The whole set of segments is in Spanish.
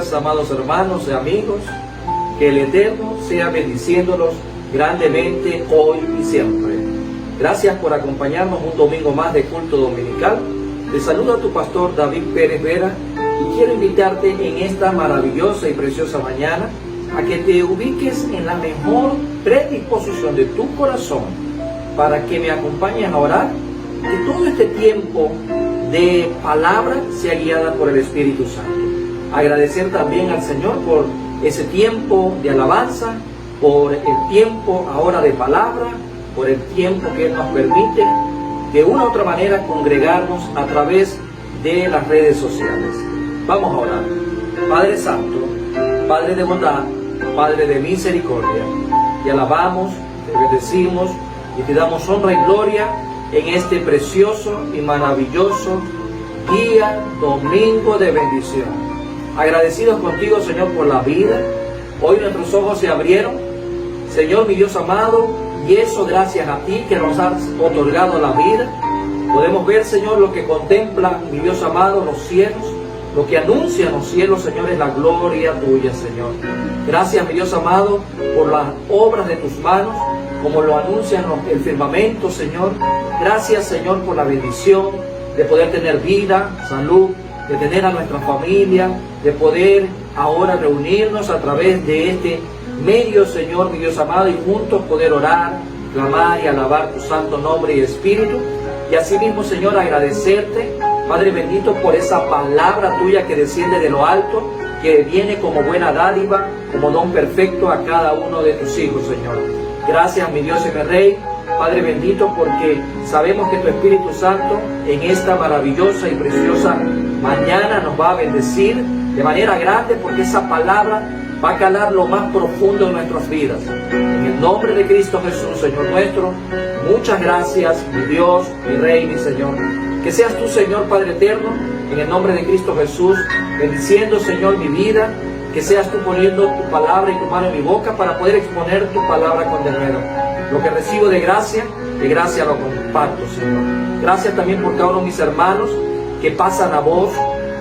gracias, amados hermanos y amigos. Que el Eterno sea bendiciéndolos grandemente hoy y siempre. Gracias por acompañarnos un domingo más de culto dominical. Te saluda tu pastor David Pérez Vera y quiero invitarte en esta maravillosa y preciosa mañana a que te ubiques en la mejor predisposición de tu corazón para que me acompañes a orar y todo este tiempo de palabra sea guiada por el Espíritu Santo. Agradecer también al Señor por ese tiempo de alabanza, por el tiempo ahora de palabra, por el tiempo que Él nos permite de una u otra manera congregarnos a través de las redes sociales. Vamos a orar. Padre Santo, Padre de bondad, Padre de misericordia, te alabamos, te bendecimos y te damos honra y gloria en este precioso y maravilloso día, domingo de bendición. Agradecidos contigo, Señor, por la vida. Hoy nuestros ojos se abrieron, Señor, mi Dios amado, y eso gracias a ti que nos has otorgado la vida. Podemos ver, Señor, lo que contempla, mi Dios amado, los cielos. Lo que anuncian los cielos, Señor, es la gloria tuya, Señor. Gracias, mi Dios amado, por las obras de tus manos, como lo anuncian el firmamento, Señor. Gracias, Señor, por la bendición de poder tener vida, salud, de tener a nuestra familia, de poder ahora reunirnos a través de este medio, Señor, mi Dios amado, y juntos poder orar, clamar y alabar tu santo nombre y espíritu. Y asimismo, Señor, agradecerte, Padre bendito, por esa palabra tuya que desciende de lo alto, que viene como buena dádiva, como don perfecto a cada uno de tus hijos, Señor. Gracias, mi Dios y mi Rey, Padre bendito, porque sabemos que tu Espíritu Santo en esta maravillosa y preciosa mañana nos va a bendecir de manera grande, porque esa palabra va a calar lo más profundo de nuestras vidas. En el nombre de Cristo Jesús, Señor nuestro, muchas gracias, mi Dios, mi Rey, mi Señor. Que seas tú, Señor Padre eterno, en el nombre de Cristo Jesús, bendiciendo, Señor, mi vida. Que seas tú poniendo tu palabra y tu mano en mi boca para poder exponer tu palabra con denuedo. Lo que recibo de gracia lo comparto, Señor. Gracias también por cada uno de mis hermanos que pasan a voz,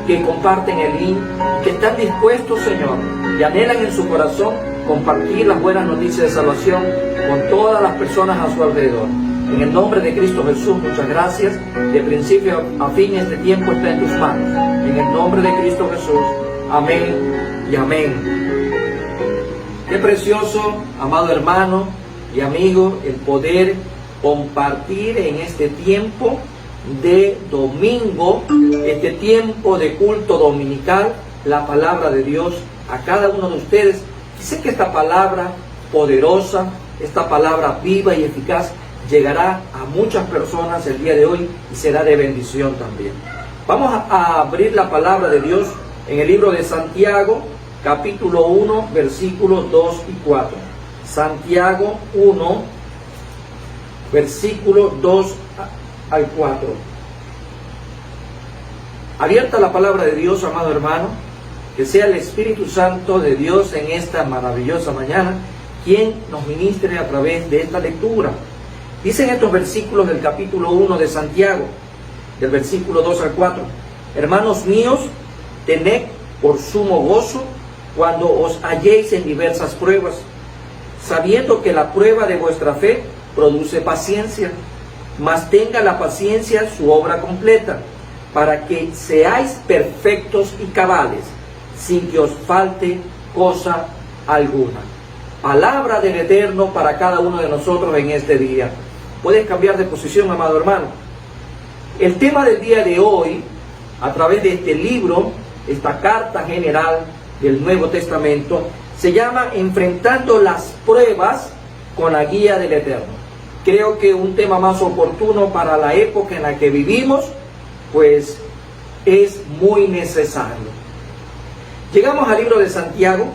que comparten el link, que están dispuestos, Señor, y anhelan en su corazón compartir las buenas noticias de salvación con todas las personas a su alrededor. En el nombre de Cristo Jesús, muchas gracias. De principio a fin, este tiempo está en tus manos. En el nombre de Cristo Jesús. Amén y amén. Qué precioso, amado hermano y amigo, el poder compartir en este tiempo de domingo, este tiempo de culto dominical, la palabra de Dios a cada uno de ustedes. Y sé que esta palabra poderosa, esta palabra viva y eficaz, llegará a muchas personas el día de hoy y será de bendición también. Vamos a abrir la palabra de Dios en el libro de Santiago, capítulo 1, versículos 2 y 4. Santiago 1, versículos 2 al 4. Abierta la palabra de Dios, amado hermano, que sea el Espíritu Santo de Dios en esta maravillosa mañana quien nos ministre a través de esta lectura. Dicen estos versículos del capítulo 1 de Santiago, del versículo 2 al 4. Hermanos míos, tened por sumo gozo cuando os halléis en diversas pruebas, sabiendo que la prueba de vuestra fe produce paciencia, mas tenga la paciencia su obra completa, para que seáis perfectos y cabales, sin que os falte cosa alguna. Palabra del Eterno para cada uno de nosotros en este día. Puedes cambiar de posición, amado hermano. El tema del día de hoy, a través de este libro, esta carta general del Nuevo Testamento, se llama Enfrentando las pruebas con la guía del Eterno. Creo que un tema más oportuno para la época en la que vivimos, pues es muy necesario. Llegamos al libro de Santiago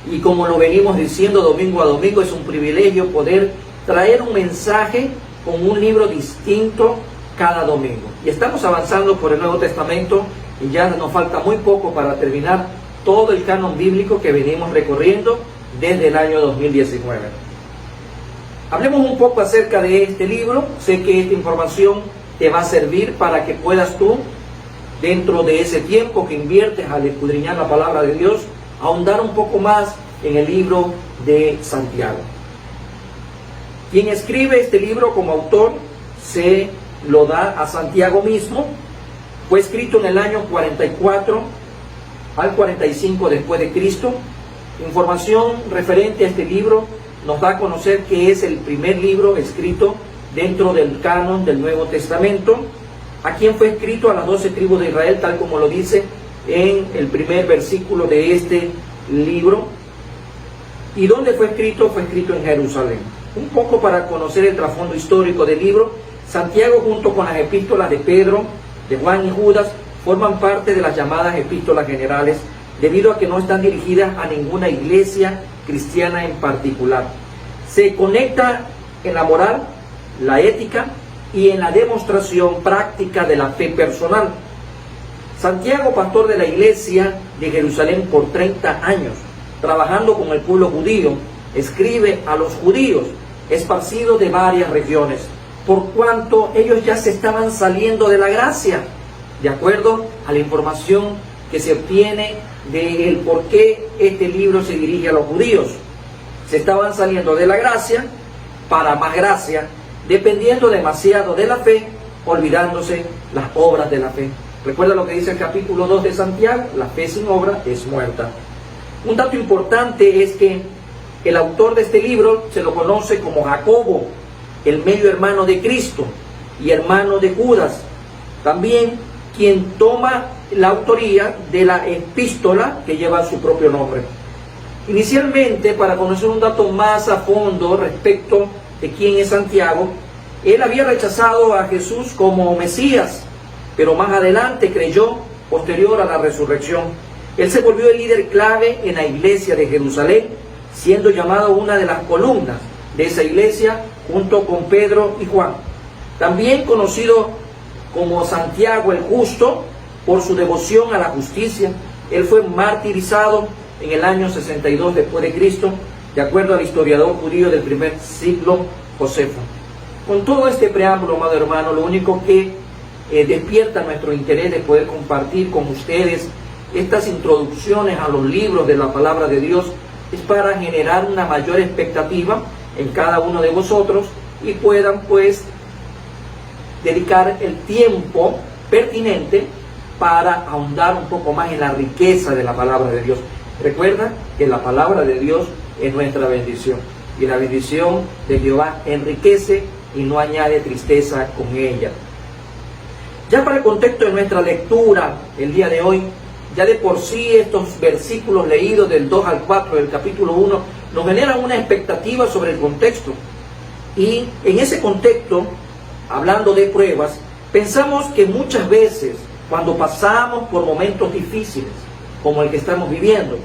y, como lo venimos diciendo domingo a domingo, es un privilegio poder traer un mensaje con un libro distinto cada domingo. Y estamos avanzando por el Nuevo Testamento y ya nos falta muy poco para terminar todo el canon bíblico que venimos recorriendo desde el año 2019. Hablemos un poco acerca de este libro. Sé que esta información te va a servir para que puedas tú dentro de ese tiempo que inviertes al escudriñar la palabra de Dios, ahondar un poco más en el libro de Santiago. Quien escribe este libro como autor se lo da a Santiago mismo. Fue escrito en el año 44 al 45 después de Cristo. Información referente a este libro nos da a conocer que es el primer libro escrito dentro del canon del Nuevo Testamento. ¿A quién fue escrito? A las 12 tribus de Israel, tal como lo dice en el primer versículo de este libro. ¿Y dónde fue escrito? Fue escrito en Jerusalén. Un poco para conocer el trasfondo histórico del libro. Santiago, junto con las epístolas de Pedro, de Juan y Judas, forman parte de las llamadas epístolas generales, debido a que no están dirigidas a ninguna iglesia cristiana en particular. Se conecta en la moral, la ética y en la demostración práctica de la fe personal. Santiago, pastor de la iglesia de Jerusalén por 30 años, trabajando con el pueblo judío, escribe a los judíos esparcidos de varias regiones, por cuanto ellos ya se estaban saliendo de la gracia, de acuerdo a la información que se obtiene del por qué este libro se dirige a los judíos. Se estaban saliendo de la gracia para más gracia, dependiendo demasiado de la fe, olvidándose las obras de la fe. Recuerda lo que dice el capítulo 2 de Santiago: la fe sin obra es muerta. Un dato importante es que el autor de este libro se lo conoce como Jacobo, el medio hermano de Cristo y hermano de Judas, también quien toma la autoría de la epístola que lleva su propio nombre. Inicialmente, para conocer un dato más a fondo respecto de quién es Santiago, él había rechazado a Jesús como Mesías, pero más adelante creyó posterior a la resurrección. Él se volvió el líder clave en la iglesia de Jerusalén, siendo llamado una de las columnas de esa iglesia junto con Pedro y Juan. También conocido como Santiago el Justo por su devoción a la justicia, él fue martirizado en el año 62 después de Cristo, de acuerdo al historiador judío del primer siglo, Josefo. Con todo este preámbulo, amado hermano, lo único que despierta nuestro interés de poder compartir con ustedes estas introducciones a los libros de la palabra de Dios es para generar una mayor expectativa en cada uno de vosotros y puedan pues dedicar el tiempo pertinente para ahondar un poco más en la riqueza de la palabra de Dios. Recuerda que la palabra de Dios es nuestra bendición y la bendición de Jehová enriquece y no añade tristeza con ella. Ya para el contexto de nuestra lectura el día de hoy, ya de por sí estos versículos leídos del 2 al 4 del capítulo 1 nos generan una expectativa sobre el contexto. Y en ese contexto, hablando de pruebas, pensamos que muchas veces cuando pasamos por momentos difíciles, como el que estamos viviendo,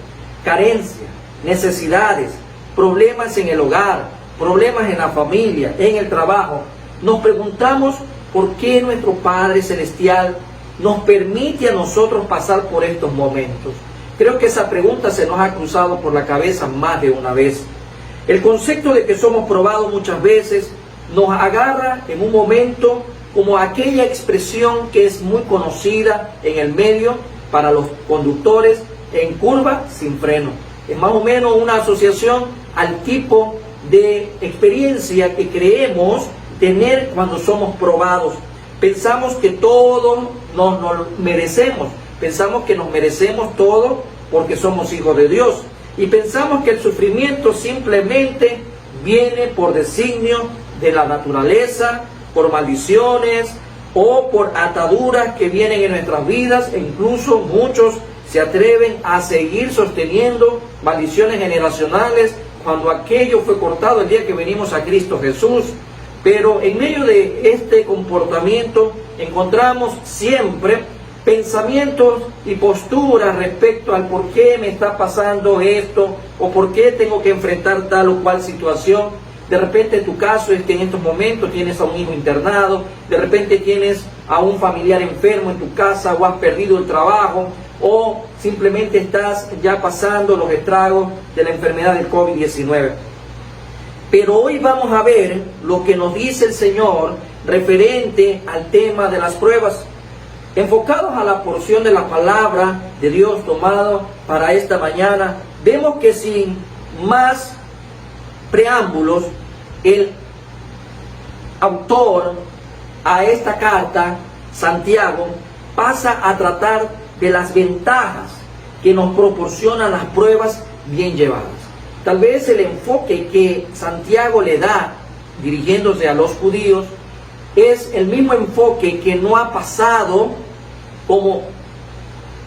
carencias, necesidades, problemas en el hogar, problemas en la familia, en el trabajo, nos preguntamos por qué nuestro Padre Celestial nos permite a nosotros pasar por estos momentos. Creo que esa pregunta se nos ha cruzado por la cabeza más de una vez. El concepto de que somos probados muchas veces nos agarra en un momento como aquella expresión que es muy conocida en el medio para los conductores en curva sin freno. Es más o menos una asociación al tipo de experiencia que creemos tener cuando somos probados. Pensamos que todo nos merecemos, pensamos que nos merecemos todo porque somos hijos de Dios y pensamos que el sufrimiento simplemente viene por designio de la naturaleza, por maldiciones o por ataduras que vienen en nuestras vidas, e incluso muchos se atreven a seguir sosteniendo maldiciones generacionales cuando aquello fue cortado el día que venimos a Cristo Jesús. Pero en medio de este comportamiento encontramos siempre pensamientos y posturas respecto al por qué me está pasando esto o por qué tengo que enfrentar tal o cual situación. De repente tu caso es que en estos momentos tienes a un hijo internado, de repente tienes a un familiar enfermo en tu casa o has perdido el trabajo o simplemente estás ya pasando los estragos de la enfermedad del COVID-19. Pero hoy vamos a ver lo que nos dice el Señor referente al tema de las pruebas. Enfocados a la porción de la palabra de Dios tomado para esta mañana, vemos que sin más preámbulos, el autor a esta carta, Santiago, pasa a tratar de las ventajas que nos proporcionan las pruebas bien llevadas. Tal vez el enfoque que Santiago le da dirigiéndose a los judíos es el mismo enfoque que no ha pasado como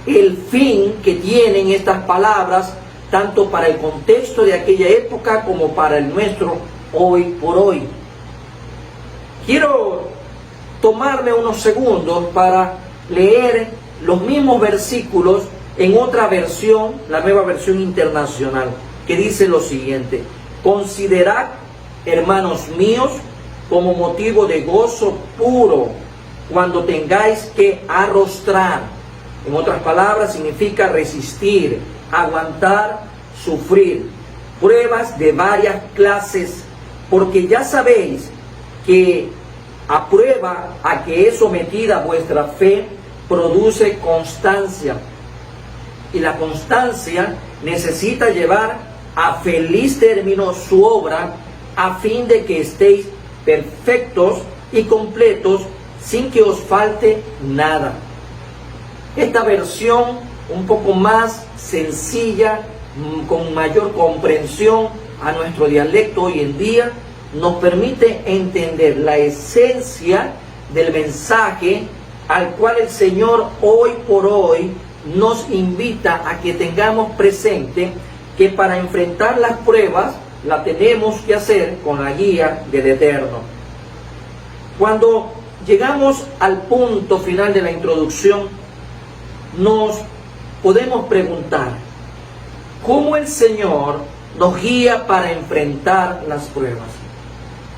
el fin que tienen estas palabras, tanto para el contexto de aquella época como para el nuestro hoy por hoy. Quiero tomarme unos segundos para leer los mismos versículos en otra versión, la Nueva Versión Internacional, que dice lo siguiente: considerad, hermanos míos, como motivo de gozo puro cuando tengáis que arrostrar. En otras palabras, significa resistir, aguantar, sufrir pruebas de varias clases, porque ya sabéis que a prueba a que es sometida vuestra fe produce constancia, y la constancia necesita llevar a feliz término su obra, a fin de que estéis perfectos y completos sin que os falte nada. Esta versión un poco más sencilla, con mayor comprensión a nuestro dialecto hoy en día, nos permite entender la esencia del mensaje al cual el Señor hoy por hoy nos invita a que tengamos presente que para enfrentar las pruebas la tenemos que hacer con la guía del Eterno. Cuando llegamos al punto final de la introducción, nos podemos preguntar cómo el Señor nos guía para enfrentar las pruebas.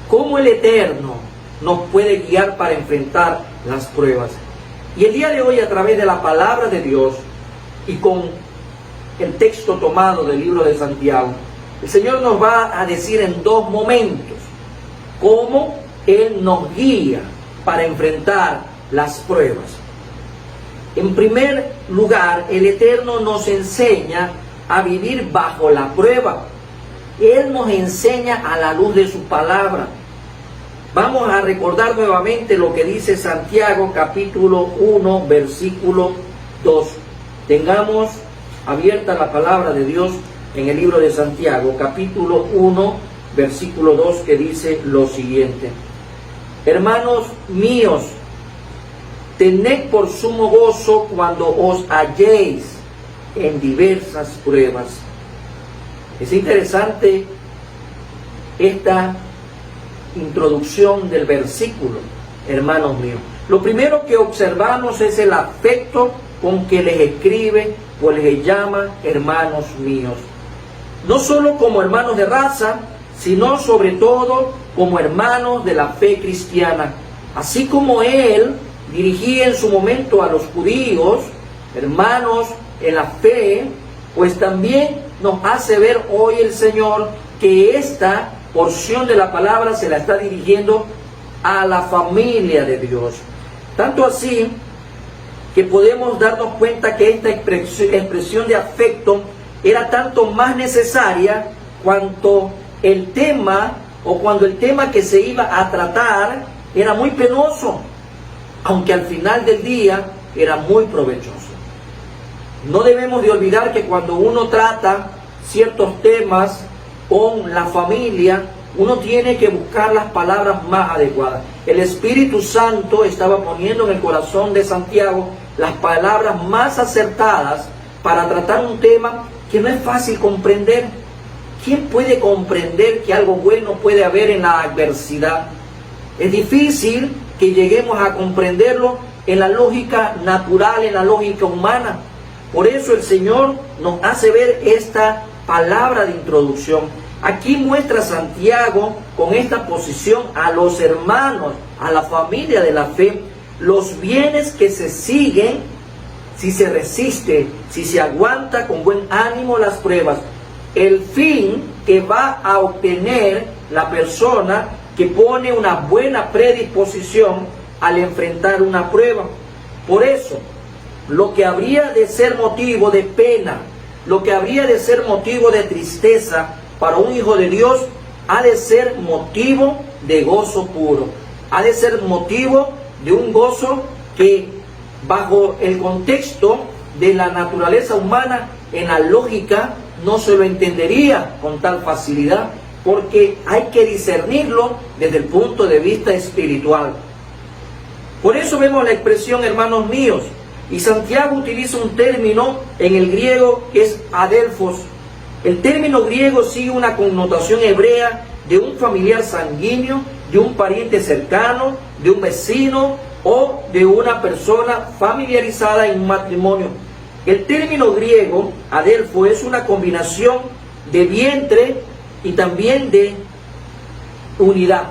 ¿Cómo el Eterno nos puede guiar para enfrentar las pruebas? Y el día de hoy, a través de la palabra de Dios y con el texto tomado del libro de Santiago, el Señor nos va a decir en dos momentos cómo Él nos guía para enfrentar las pruebas. En primer lugar, el Eterno nos enseña a vivir bajo la prueba. Él nos enseña a la luz de su palabra. Vamos a recordar nuevamente lo que dice Santiago capítulo 1, versículo 2. Tengamos abierta la palabra de Dios en el libro de Santiago, capítulo 1, versículo 2, que dice lo siguiente: hermanos míos, tened por sumo gozo cuando os halléis en diversas pruebas. Es interesante esta introducción del versículo, hermanos míos. Lo primero que observamos es el afecto con que les escribe o les llama hermanos míos. No solo como hermanos de raza, sino sobre todo como hermanos de la fe cristiana. Así como él dirigía en su momento a los judíos, hermanos en la fe, pues también nos hace ver hoy el Señor que esta porción de la palabra se la está dirigiendo a la familia de Dios. Tanto así que podemos darnos cuenta que esta expresión de afecto era tanto más necesaria cuando el tema que se iba a tratar era muy penoso, aunque al final del día era muy provechoso. No debemos de olvidar que cuando uno trata ciertos temas con la familia, uno tiene que buscar las palabras más adecuadas. El Espíritu Santo estaba poniendo en el corazón de Santiago las palabras más acertadas para tratar un tema que no es fácil comprender. ¿Quién puede comprender que algo bueno puede haber en la adversidad? Es difícil que lleguemos a comprenderlo en la lógica natural, en la lógica humana. Por eso el Señor nos hace ver esta palabra de introducción. Aquí muestra Santiago con esta posición a los hermanos, a la familia de la fe, los bienes que se siguen si se resiste, si se aguanta con buen ánimo las pruebas, el fin que va a obtener la persona que pone una buena predisposición al enfrentar una prueba. Por eso, lo que habría de ser motivo de pena, lo que habría de ser motivo de tristeza para un hijo de Dios, ha de ser motivo de gozo puro. Ha de ser motivo de un gozo que, bajo el contexto de la naturaleza humana, en la lógica no se lo entendería con tal facilidad, porque hay que discernirlo desde el punto de vista espiritual. Por eso vemos la expresión hermanos míos, y Santiago utiliza un término en el griego que es adelphos. El término griego sigue una connotación hebrea de un familiar sanguíneo, de un pariente cercano, de un vecino o de una persona familiarizada en un matrimonio. El término griego adelfo es una combinación de vientre y también de unidad.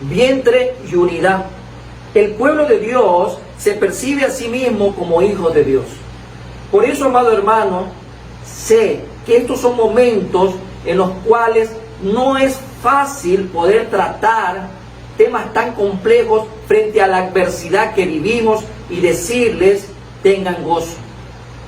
Vientre y unidad. El pueblo de Dios se percibe a sí mismo como hijos de Dios. Por eso, amado hermano, sé que estos son momentos en los cuales no es fácil poder tratar temas tan complejos frente a la adversidad que vivimos y decirles tengan gozo.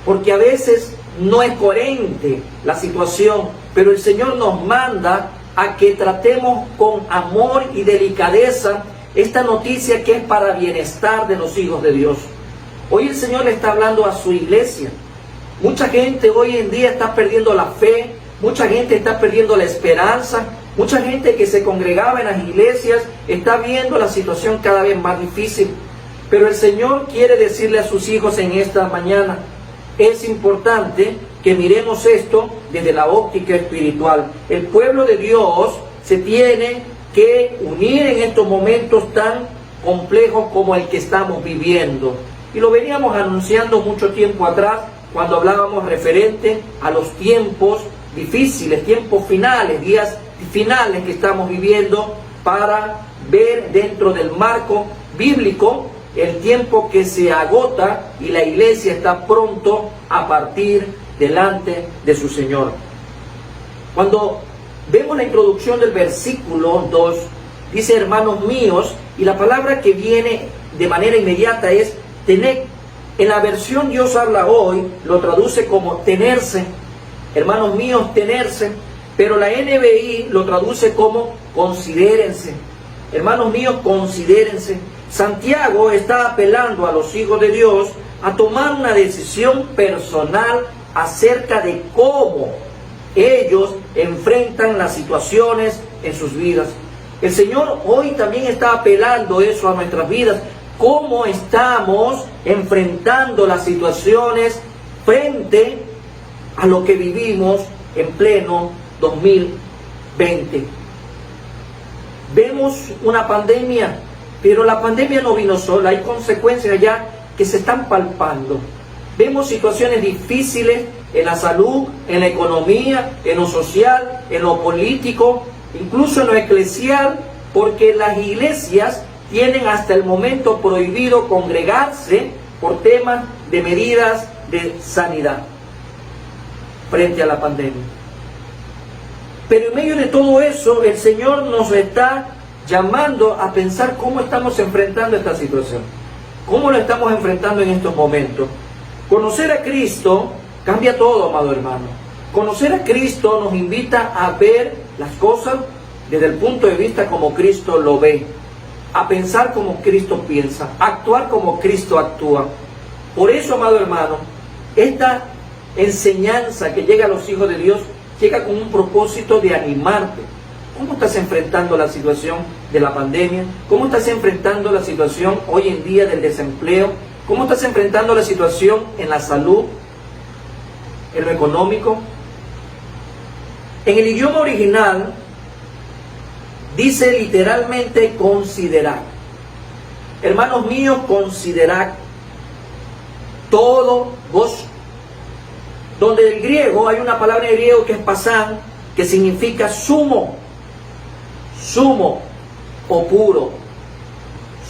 Porque a veces no es coherente la situación, pero el Señor nos manda a que tratemos con amor y delicadeza esta noticia que es para bienestar de los hijos de Dios. Hoy el Señor le está hablando a su iglesia. Mucha gente hoy en día está perdiendo la fe, mucha gente está perdiendo la esperanza, mucha gente que se congregaba en las iglesias está viendo la situación cada vez más difícil. Pero el Señor quiere decirle a sus hijos en esta mañana, es importante que miremos esto desde la óptica espiritual. El pueblo de Dios se tiene que unir en estos momentos tan complejos como el que estamos viviendo. Y lo veníamos anunciando mucho tiempo atrás, cuando hablábamos referente a los tiempos difíciles, tiempos finales, días finales que estamos viviendo, para ver dentro del marco bíblico el tiempo que se agota y la iglesia está pronto a partir delante de su Señor. Cuando vemos la introducción del versículo 2, dice hermanos míos, y la palabra que viene de manera inmediata es tener. En la versión Dios habla hoy, lo traduce como tenerse. Hermanos míos, tenerse. Pero la NBI lo traduce como considérense. Hermanos míos, considérense. Santiago está apelando a los hijos de Dios a tomar una decisión personal acerca de cómo ellos enfrentan las situaciones en sus vidas. El Señor hoy también está apelando eso a nuestras vidas. ¿Cómo estamos enfrentando las situaciones frente a lo que vivimos en pleno 2020? Vemos una pandemia, pero la pandemia no vino sola, hay consecuencias ya que se están palpando. Vemos situaciones difíciles en la salud, en la economía, en lo social, en lo político, incluso en lo eclesial, porque las iglesias tienen hasta el momento prohibido congregarse por temas de medidas de sanidad frente a la pandemia. Pero en medio de todo eso, el Señor nos está llamando a pensar cómo estamos enfrentando esta situación. ¿Cómo lo estamos enfrentando en estos momentos? Conocer a Cristo cambia todo, amado hermano. Conocer a Cristo nos invita a ver las cosas desde el punto de vista como Cristo lo ve, a pensar como Cristo piensa, a actuar como Cristo actúa. Por eso, amado hermano, esta enseñanza que llega a los hijos de Dios llega con un propósito de animarte. ¿Cómo estás enfrentando la situación de la pandemia? ¿Cómo estás enfrentando la situación hoy en día del desempleo? ¿Cómo estás enfrentando la situación en la salud, en lo económico? En el idioma original dice literalmente considerad. Hermanos míos, considerad todo gozo. Donde el griego hay una palabra en griego que es pasán, que significa sumo, sumo o puro,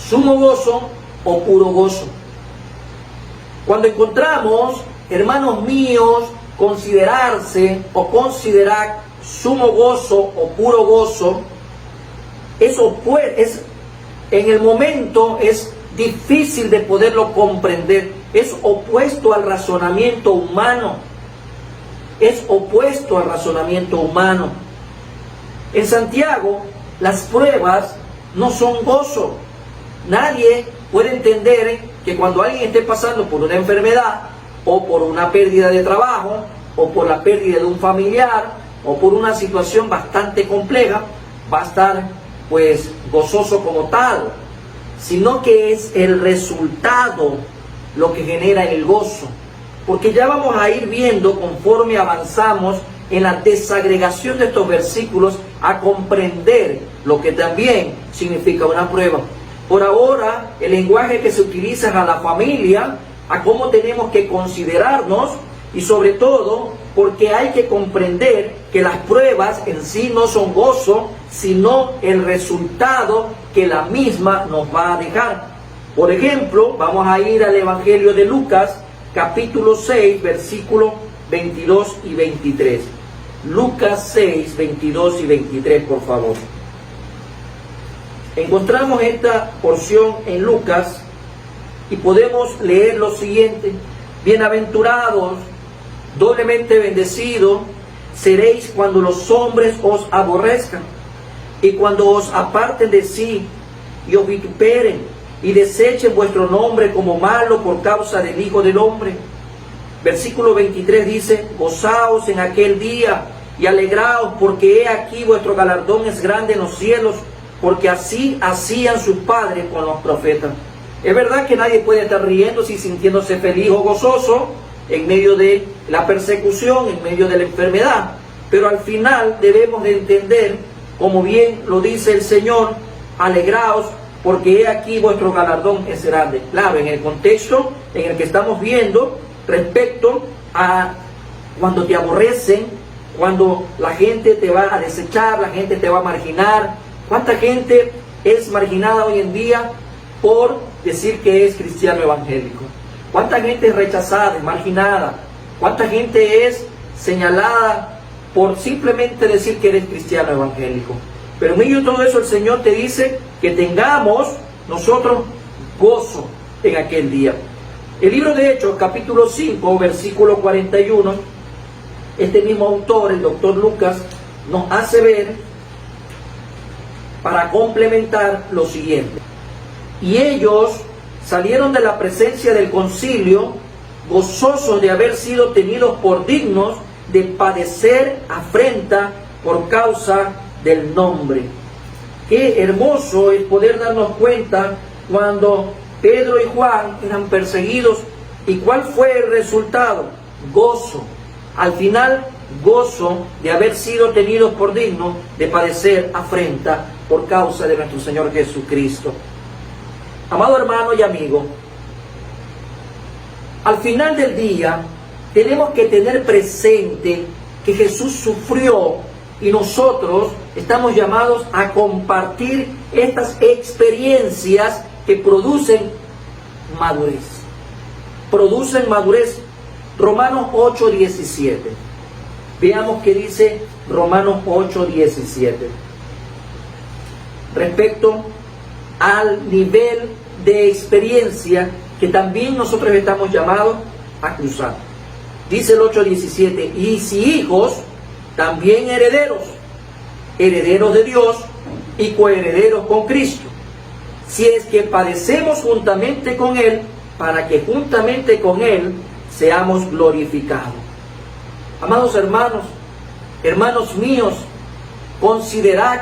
sumo gozo o puro gozo. Cuando encontramos, hermanos míos, considerarse o considerar sumo gozo o puro gozo, eso pues es en el momento es difícil de poderlo comprender. Es opuesto al razonamiento humano. Es opuesto al razonamiento humano. En Santiago, las pruebas no son gozo. Nadie puede entender que cuando alguien esté pasando por una enfermedad, o por una pérdida de trabajo, o por la pérdida de un familiar, o por una situación bastante compleja, va a estar pues gozoso como tal, sino que es el resultado lo que genera el gozo. Porque ya vamos a ir viendo conforme avanzamos en la desagregación de estos versículos a comprender lo que también significa una prueba. Por ahora, el lenguaje que se utiliza a la familia, a cómo tenemos que considerarnos y sobre todo porque hay que comprender que las pruebas en sí no son gozo, sino el resultado que la misma nos va a dejar. Por ejemplo, vamos a ir al Evangelio de Lucas, capítulo 6, versículos 22 y 23. Lucas 6, 22 y 23, por favor. Encontramos esta porción en Lucas y podemos leer lo siguiente: bienaventurados, doblemente bendecidos seréis cuando los hombres os aborrezcan y cuando os aparten de sí y os vituperen y desechen vuestro nombre como malo por causa del Hijo del Hombre. Versículo 23 dice: gozaos en aquel día y alegraos, porque he aquí vuestro galardón es grande en los cielos, porque así hacían sus padres con los profetas. Es verdad que nadie puede estar riéndose y sintiéndose feliz o gozoso en medio de la persecución, en medio de la enfermedad, pero al final debemos de entender, como bien lo dice el Señor: alegraos, porque he aquí vuestro galardón es grande. Claro, en el contexto en el que estamos viendo respecto a cuando te aborrecen, cuando la gente te va a desechar, la gente te va a marginar. ¿Cuánta gente es marginada hoy en día por decir que es cristiano evangélico? ¿Cuánta gente es rechazada, es marginada? ¿Cuánta gente es señalada por simplemente decir que eres cristiano evangélico? Pero en medio de todo eso el Señor te dice que tengamos nosotros gozo en aquel día. El libro de Hechos, capítulo 5, versículo 41, este mismo autor, el doctor Lucas, nos hace ver, para complementar, lo siguiente: y ellos salieron de la presencia del concilio gozosos de haber sido tenidos por dignos de padecer afrenta por causa del nombre. Qué hermoso es poder darnos cuenta cuando Pedro y Juan eran perseguidos. ¿Y cuál fue el resultado? Gozo. Al final, gozo de haber sido tenidos por dignos de padecer afrenta por causa de nuestro Señor Jesucristo. Amado hermano y amigo, al final del día tenemos que tener presente que Jesús sufrió y nosotros estamos llamados a compartir estas experiencias que producen madurez. Producen madurez. Romanos 8:17. Veamos qué dice Romanos 8:17. Respecto al nivel de experiencia que también nosotros estamos llamados a cruzar. Dice el 8:17: y si hijos, también herederos, herederos de Dios y coherederos con Cristo, si es que padecemos juntamente con Él, para que juntamente con Él seamos glorificados. Amados hermanos, hermanos míos, considerad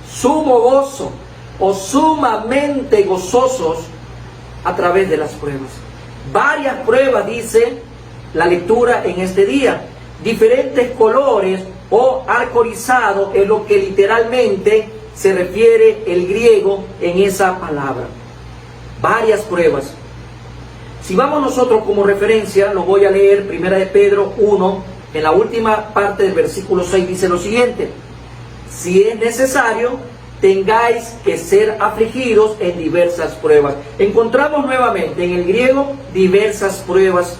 sumo gozo o sumamente gozosos a través de las pruebas. Varias pruebas, dice la lectura en este día. Diferentes colores o arcorizado es lo que literalmente se refiere el griego en esa palabra. Varias pruebas. Si vamos nosotros como referencia, lo voy a leer, 1 de Pedro 1, en la última parte del versículo 6 dice lo siguiente: si es necesario, tengáis que ser afligidos en diversas pruebas. Encontramos nuevamente en el griego diversas pruebas.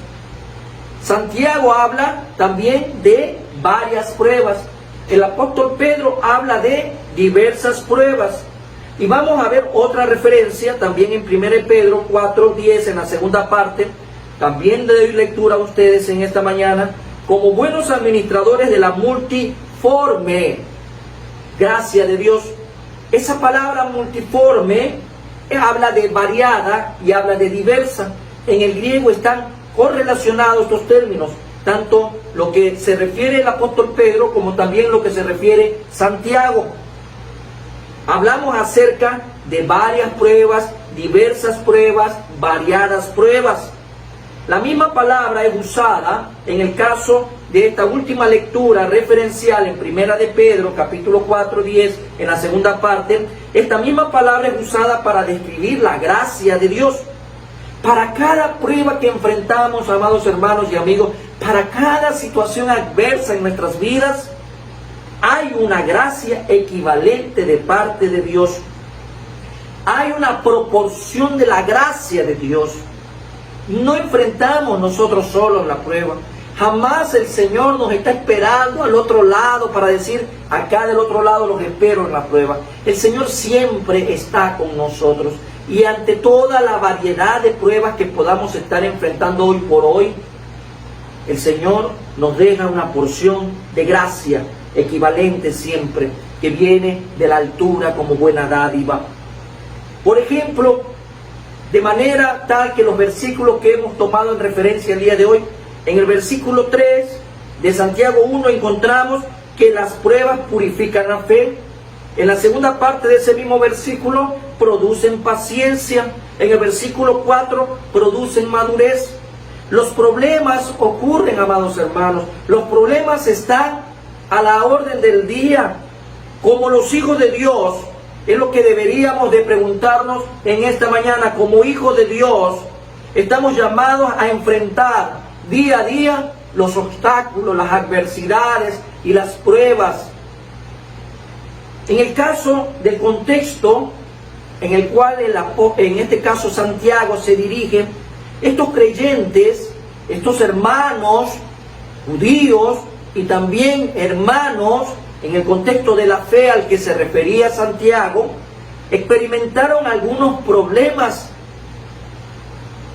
Santiago habla también de varias pruebas. El apóstol Pedro habla de diversas pruebas. Y vamos a ver otra referencia también en 1 Pedro 4:10, en la segunda parte. También le doy lectura a ustedes en esta mañana. Como buenos administradores de la multiforme gracia de Dios. Esa palabra multiforme habla de variada y habla de diversa. En el griego están correlacionados estos términos, tanto lo que se refiere el apóstol Pedro como también lo que se refiere Santiago. Hablamos acerca de varias pruebas, diversas pruebas, variadas pruebas. La misma palabra es usada en el caso de esta última lectura referencial en 1 de Pedro, capítulo 4:10, en la segunda parte. Esta misma palabra es usada para describir la gracia de Dios. Para cada prueba que enfrentamos, amados hermanos y amigos, para cada situación adversa en nuestras vidas, hay una gracia equivalente de parte de Dios. Hay una proporción de la gracia de Dios. No enfrentamos nosotros solos la prueba. Jamás el Señor nos está esperando al otro lado para decir, acá del otro lado los espero en la prueba. El Señor siempre está con nosotros. Y ante toda la variedad de pruebas que podamos estar enfrentando hoy por hoy, el Señor nos deja una porción de gracia equivalente siempre, que viene de la altura como buena dádiva. Por ejemplo, de manera tal que los versículos que hemos tomado en referencia el día de hoy, en el versículo 3 de Santiago 1 encontramos que las pruebas purifican la fe. En la segunda parte de ese mismo versículo producen paciencia. En el versículo 4 producen madurez. Los problemas ocurren, amados hermanos. Los problemas están a la orden del día. Como los hijos de Dios, es lo que deberíamos de preguntarnos en esta mañana. Como hijos de Dios, estamos llamados a enfrentar día a día los obstáculos, las adversidades y las pruebas. En el caso del contexto en el cual en este caso Santiago se dirige, estos creyentes, estos hermanos judíos y también hermanos en el contexto de la fe al que se refería Santiago, experimentaron algunos problemas.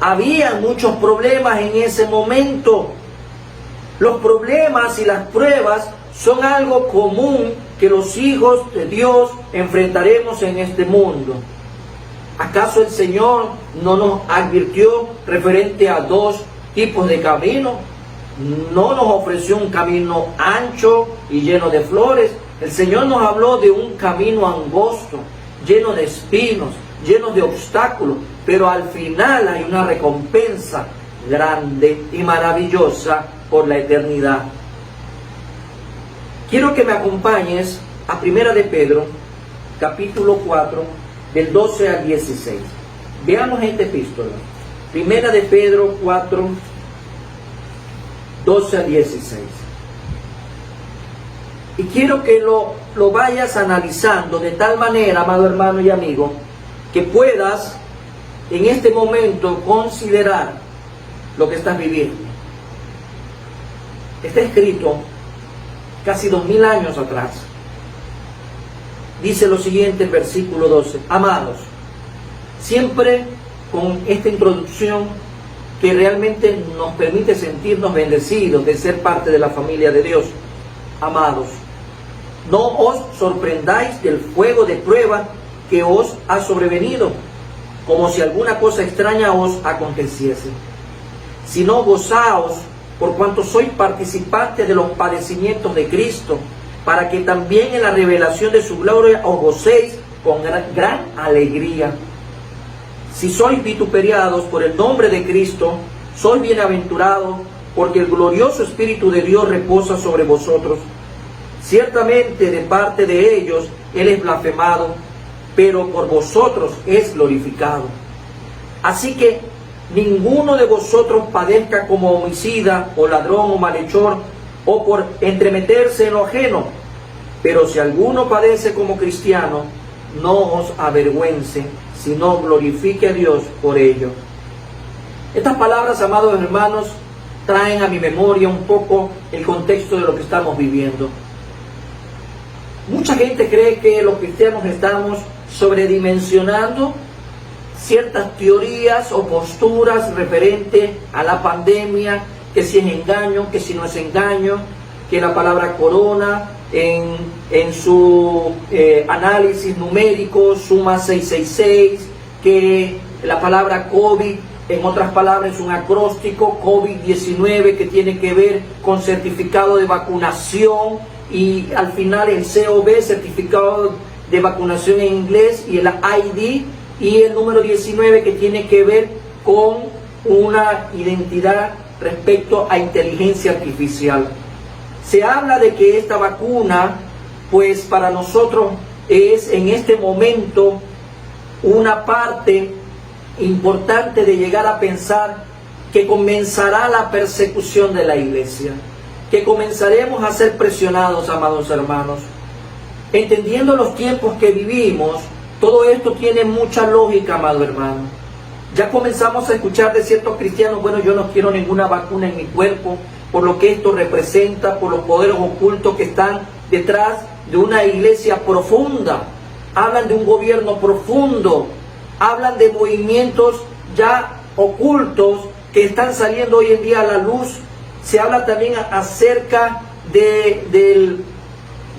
Había muchos problemas en ese momento. Los problemas y las pruebas son algo común que los hijos de Dios enfrentaremos en este mundo. ¿Acaso el Señor no nos advirtió referente a dos tipos de camino? No nos ofreció un camino ancho y lleno de flores. El Señor nos habló de un camino angosto, lleno de espinos, lleno de obstáculos, pero al final hay una recompensa grande y maravillosa por la eternidad. Quiero que me acompañes a 1 de Pedro, capítulo 4, del 12 al 16. Veamos esta epístola. 1 de Pedro 4, 12 al 16. Y quiero que lo vayas analizando de tal manera, amado hermano y amigo, que puedas en este momento considerar lo que estás viviendo. Está escrito casi 2000 años atrás. Dice lo siguiente el versículo 12. Amados, siempre con esta introducción que realmente nos permite sentirnos bendecidos de ser parte de la familia de Dios. Amados, no os sorprendáis del fuego de prueba que os ha sobrevenido, como si alguna cosa extraña os aconteciese, sino gozaos por cuanto sois participantes de los padecimientos de Cristo, para que también en la revelación de su gloria os gocéis con gran alegría. Si sois vituperiados por el nombre de Cristo, sois bienaventurados, porque el glorioso Espíritu de Dios reposa sobre vosotros. Ciertamente de parte de ellos Él es blasfemado, pero por vosotros es glorificado. Así que ninguno de vosotros padezca como homicida, o ladrón, o malhechor, o por entremeterse en lo ajeno. Pero si alguno padece como cristiano, no os avergüence, sino glorifique a Dios por ello. Estas palabras, amados hermanos, traen a mi memoria un poco el contexto de lo que estamos viviendo. Mucha gente cree que los cristianos estamos sobredimensionando ciertas teorías o posturas referente a la pandemia, que si es engaño, que si no es engaño, que la palabra corona en su análisis numérico suma 666, que la palabra COVID, en otras palabras, es un acróstico, COVID-19, que tiene que ver con certificado de vacunación, y al final el COV, certificado de vacunación en inglés, y el ID, y el número 19, que tiene que ver con una identidad respecto a inteligencia artificial. Se habla de que esta vacuna, pues para nosotros es en este momento una parte importante de llegar a pensar que comenzará la persecución de la iglesia, que comenzaremos a ser presionados, amados hermanos. Entendiendo los tiempos que vivimos, todo esto tiene mucha lógica, amado hermano. Ya comenzamos a escuchar de ciertos cristianos: bueno, yo no quiero ninguna vacuna en mi cuerpo, por lo que esto representa, por los poderes ocultos que están detrás de una iglesia profunda. Hablan de un gobierno profundo, hablan de movimientos ya ocultos que están saliendo hoy en día a la luz. Se habla también acerca de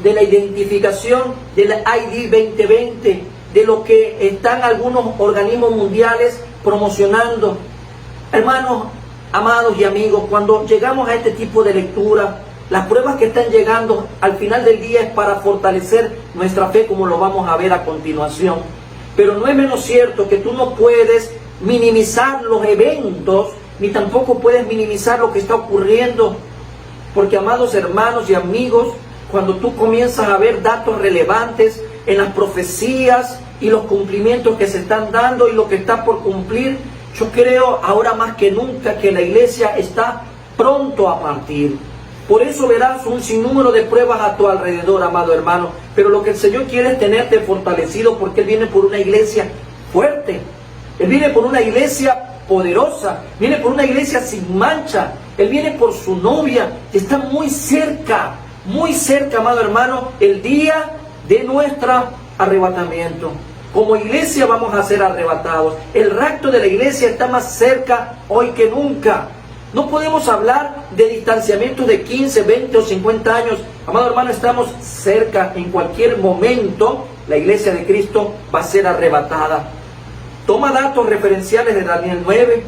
la identificación del ID 2020, de lo que están algunos organismos mundiales promocionando. Hermanos, amados y amigos, cuando llegamos a este tipo de lectura, las pruebas que están llegando al final del día es para fortalecer nuestra fe, como lo vamos a ver a continuación. Pero no es menos cierto que tú no puedes minimizar los eventos, ni tampoco puedes minimizar lo que está ocurriendo. Porque, amados hermanos y amigos, cuando tú comienzas a ver datos relevantes en las profecías y los cumplimientos que se están dando y lo que está por cumplir, yo creo ahora más que nunca que la iglesia está pronto a partir. Por eso verás un sinnúmero de pruebas a tu alrededor, amado hermano. Pero lo que el Señor quiere es tenerte fortalecido, porque Él viene por una iglesia fuerte. Él viene por una iglesia poderosa. Viene por una iglesia sin mancha. Él viene por su novia, que está muy cerca, amado hermano, el día de nuestro arrebatamiento. Como iglesia vamos a ser arrebatados. El rapto de la iglesia está más cerca hoy que nunca. No podemos hablar de distanciamientos de 15, 20 o 50 años. Amado hermano, estamos cerca. En cualquier momento la iglesia de Cristo va a ser arrebatada. Toma datos referenciales de Daniel 9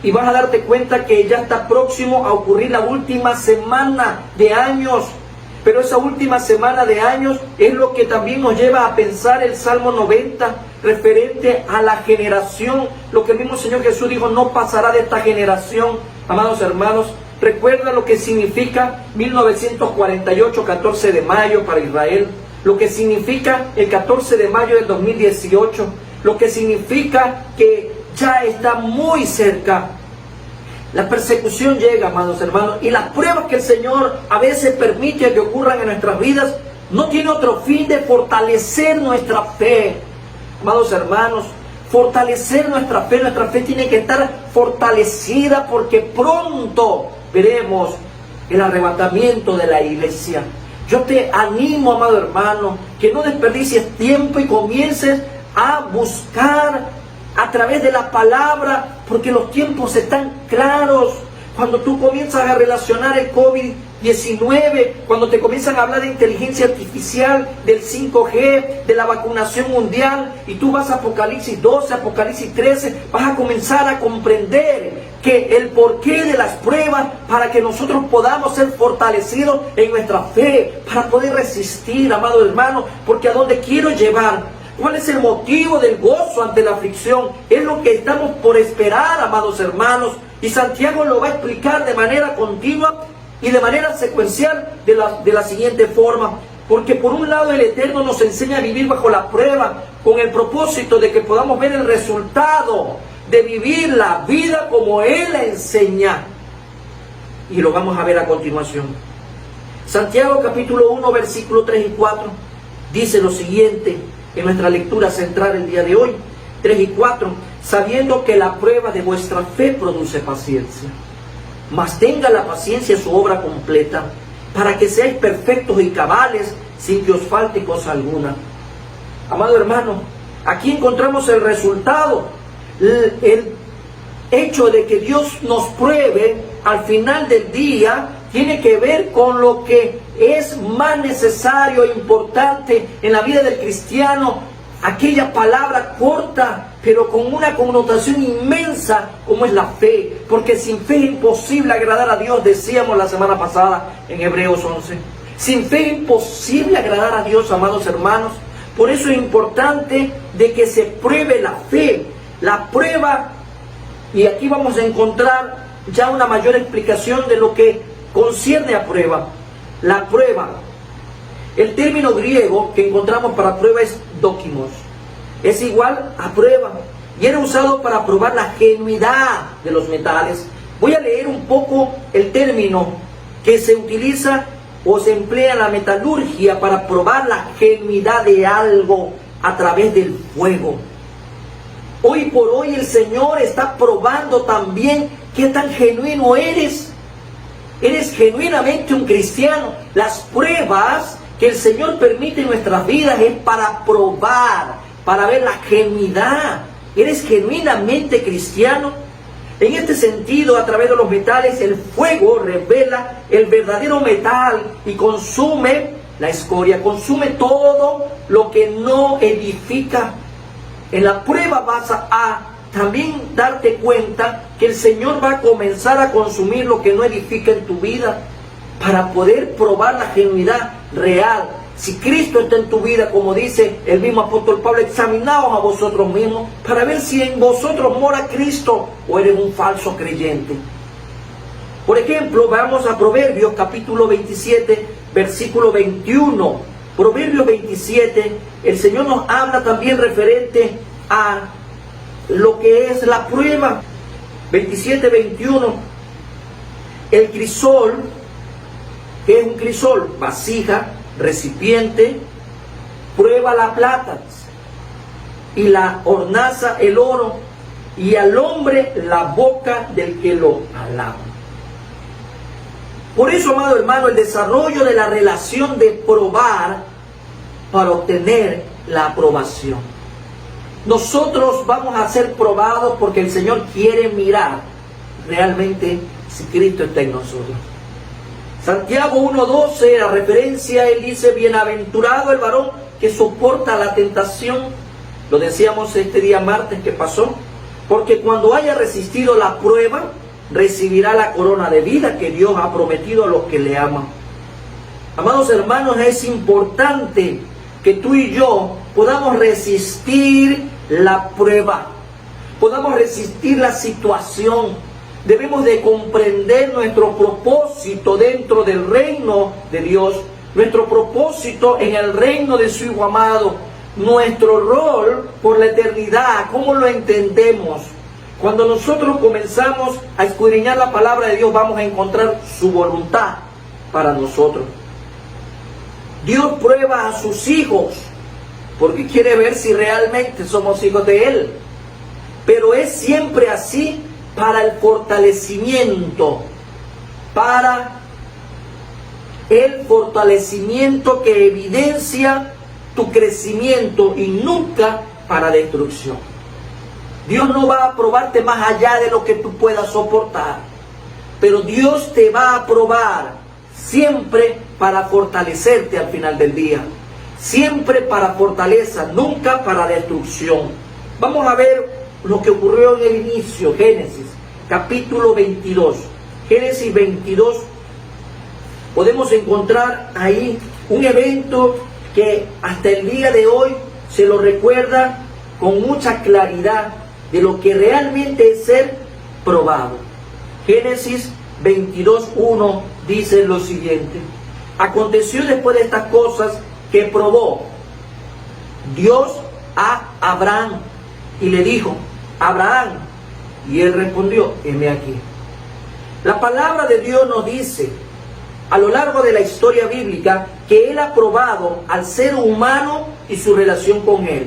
y vas a darte cuenta que ya está próximo a ocurrir la última semana de años. Pero esa última semana de años es lo que también nos lleva a pensar el Salmo 90 referente a la generación. Lo que el mismo Señor Jesús dijo: no pasará de esta generación. Amados hermanos, recuerda lo que significa 1948, 14 de mayo para Israel. Lo que significa el 14 de mayo del 2018. Lo que significa que ya está muy cerca. La persecución llega, amados hermanos, y las pruebas que el Señor a veces permite que ocurran en nuestras vidas no tiene otro fin de fortalecer nuestra fe. Amados hermanos, fortalecer nuestra fe. Nuestra fe tiene que estar fortalecida, porque pronto veremos el arrebatamiento de la iglesia. Yo te animo, amado hermano, que no desperdicies tiempo y comiences a buscar a través de la palabra, porque los tiempos están claros. Cuando tú comienzas a relacionar el COVID-19, cuando te comienzan a hablar de inteligencia artificial, del 5G, de la vacunación mundial, y tú vas a Apocalipsis 12, Apocalipsis 13, vas a comenzar a comprender que el porqué de las pruebas, para que nosotros podamos ser fortalecidos en nuestra fe, para poder resistir, amado hermano. Porque a dónde quiero llevar, ¿cuál es el motivo del gozo ante la aflicción? Es lo que estamos por esperar, amados hermanos. Y Santiago lo va a explicar de manera continua y de manera secuencial de la siguiente forma. Porque por un lado el Eterno nos enseña a vivir bajo la prueba, con el propósito de que podamos ver el resultado de vivir la vida como Él la enseña. Y lo vamos a ver a continuación. Santiago capítulo 1, versículo 3 y 4 dice lo siguiente en nuestra lectura central el día de hoy, 3 y 4, sabiendo que la prueba de vuestra fe produce paciencia, mas tenga la paciencia su obra completa, para que seáis perfectos y cabales, sin que os falte cosa alguna. Amado hermano, Aquí encontramos el resultado, el hecho de que Dios nos pruebe al final del día tiene que ver con lo que es más necesario e importante en la vida del cristiano, aquella palabra corta pero con una connotación inmensa como es la fe, porque sin fe es imposible agradar a Dios, decíamos la semana pasada en Hebreos 11. Sin fe es imposible agradar a Dios, amados hermanos. Por eso es importante de que se pruebe la fe, la prueba. Y aquí vamos a encontrar ya una mayor explicación de lo que concierne a prueba. La prueba, el término griego que encontramos para prueba es dokimos. Es igual a prueba y era usado para probar la genuidad de los metales. Voy a leer un poco el término que se utiliza o se emplea en la metalurgia para probar la genuidad de algo a través del fuego. Hoy por hoy el Señor está probando también qué tan genuino eres. Eres genuinamente un cristiano. Las pruebas que el Señor permite en nuestras vidas es para probar, para ver la genuidad. ¿Eres genuinamente cristiano? En este sentido, a través de los metales, el fuego revela el verdadero metal y consume la escoria, consume todo lo que no edifica. En la prueba vas a también darte cuenta que el Señor va a comenzar a consumir lo que no edifica en tu vida para poder probar la genuidad real. Si Cristo está en tu vida, como dice el mismo apóstol Pablo, examinaos a vosotros mismos para ver si en vosotros mora Cristo o eres un falso creyente. Por ejemplo, vamos a Proverbios capítulo 27, versículo 21. Proverbios 27, el Señor nos habla también referente a lo que es la prueba. 27, 21. El crisol, que es un crisol, vasija, recipiente, prueba la plata y la hornaza el oro, y al hombre la boca del que lo alaba. Por eso, amado hermano, el desarrollo de la relación de probar para obtener la aprobación. Nosotros vamos a ser probados porque el Señor quiere mirar realmente si Cristo está en nosotros. Santiago 1:12, la referencia, él dice: bienaventurado el varón que soporta la tentación. Lo decíamos este día martes que pasó, porque cuando haya resistido la prueba, recibirá la corona de vida que Dios ha prometido a los que le aman. Amados hermanos, es importante que tú y yo podamos resistir la prueba, podamos resistir la situación. Debemos de comprender nuestro propósito dentro del reino de Dios, nuestro propósito en el reino de su Hijo amado, nuestro rol por la eternidad, cómo lo entendemos. Cuando nosotros comenzamos a escudriñar la palabra de Dios, vamos a encontrar su voluntad para nosotros. Dios prueba a sus hijos porque quiere ver si realmente somos hijos de Él. Pero es siempre así para el fortalecimiento, para el fortalecimiento que evidencia tu crecimiento y nunca para destrucción. Dios no va a probarte más allá de lo que tú puedas soportar, pero Dios te va a probar siempre para fortalecerte al final del día, siempre para fortaleza, nunca para destrucción. Vamos a ver lo que ocurrió en el inicio, Génesis, capítulo 22. Génesis 22, podemos encontrar ahí un evento que hasta el día de hoy se lo recuerda con mucha claridad de lo que realmente es ser probado. Génesis 22:1 dice lo siguiente: aconteció después de estas cosas que probó Dios a Abraham y le dijo: Abraham. Y él respondió: heme aquí. La palabra de Dios nos dice a lo largo de la historia bíblica que Él ha probado al ser humano y su relación con Él,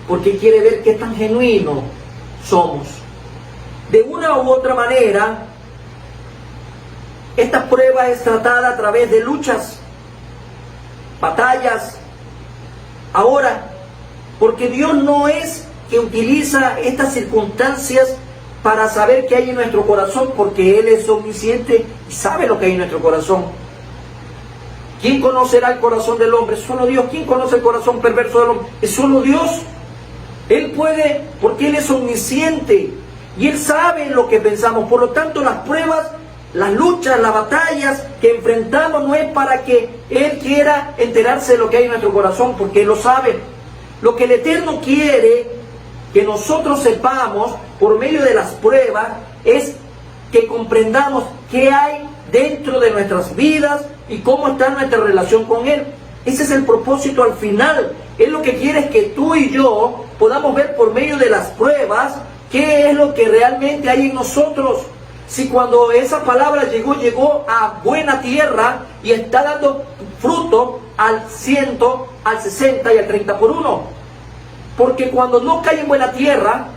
porque quiere ver qué tan genuinos somos. De una u otra manera, esta prueba es tratada a través de luchas, batallas. Ahora, Porque Dios no es que utiliza estas circunstancias para saber qué hay en nuestro corazón, porque Él es omnisciente y sabe lo que hay en nuestro corazón. ¿Quién conocerá el corazón del hombre? Solo Dios. ¿Quién conoce el corazón perverso del hombre? Es solo Dios. Él puede, porque Él es omnisciente y Él sabe lo que pensamos. Por lo tanto, las pruebas, las luchas, las batallas que enfrentamos no es para que Él quiera enterarse de lo que hay en nuestro corazón, porque Él lo sabe. Lo que el Eterno quiere que nosotros sepamos por medio de las pruebas es que comprendamos qué hay dentro de nuestras vidas y cómo está nuestra relación con Él. Ese es el propósito al final. Él lo que quiere es que tú y yo podamos ver por medio de las pruebas qué es lo que realmente hay en nosotros. Si cuando esa palabra llegó a buena tierra y está dando fruto al 100, al 60 y al 30 por 1. Porque cuando no cae en buena tierra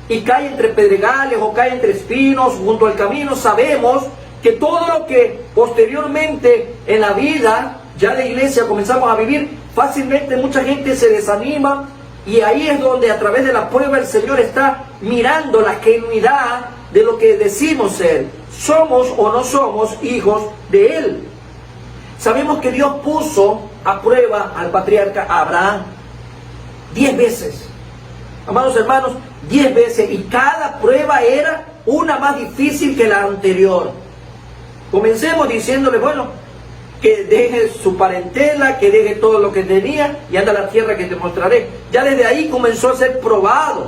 y cae entre pedregales o cae entre espinos junto al camino, sabemos que todo lo que posteriormente en la vida ya de iglesia comenzamos a vivir, fácilmente mucha gente se desanima, y ahí es donde a través de la prueba el Señor está mirando la genuidad de lo que decimos ser. ¿Somos o no somos hijos de Él? Sabemos que Dios puso a prueba al patriarca Abraham 10 veces. Amados hermanos, 10 veces, y cada prueba era una más difícil que la anterior. Comencemos diciéndole, bueno, que deje su parentela, que deje todo lo que tenía y anda a la tierra que te mostraré. Ya desde ahí comenzó a ser probado.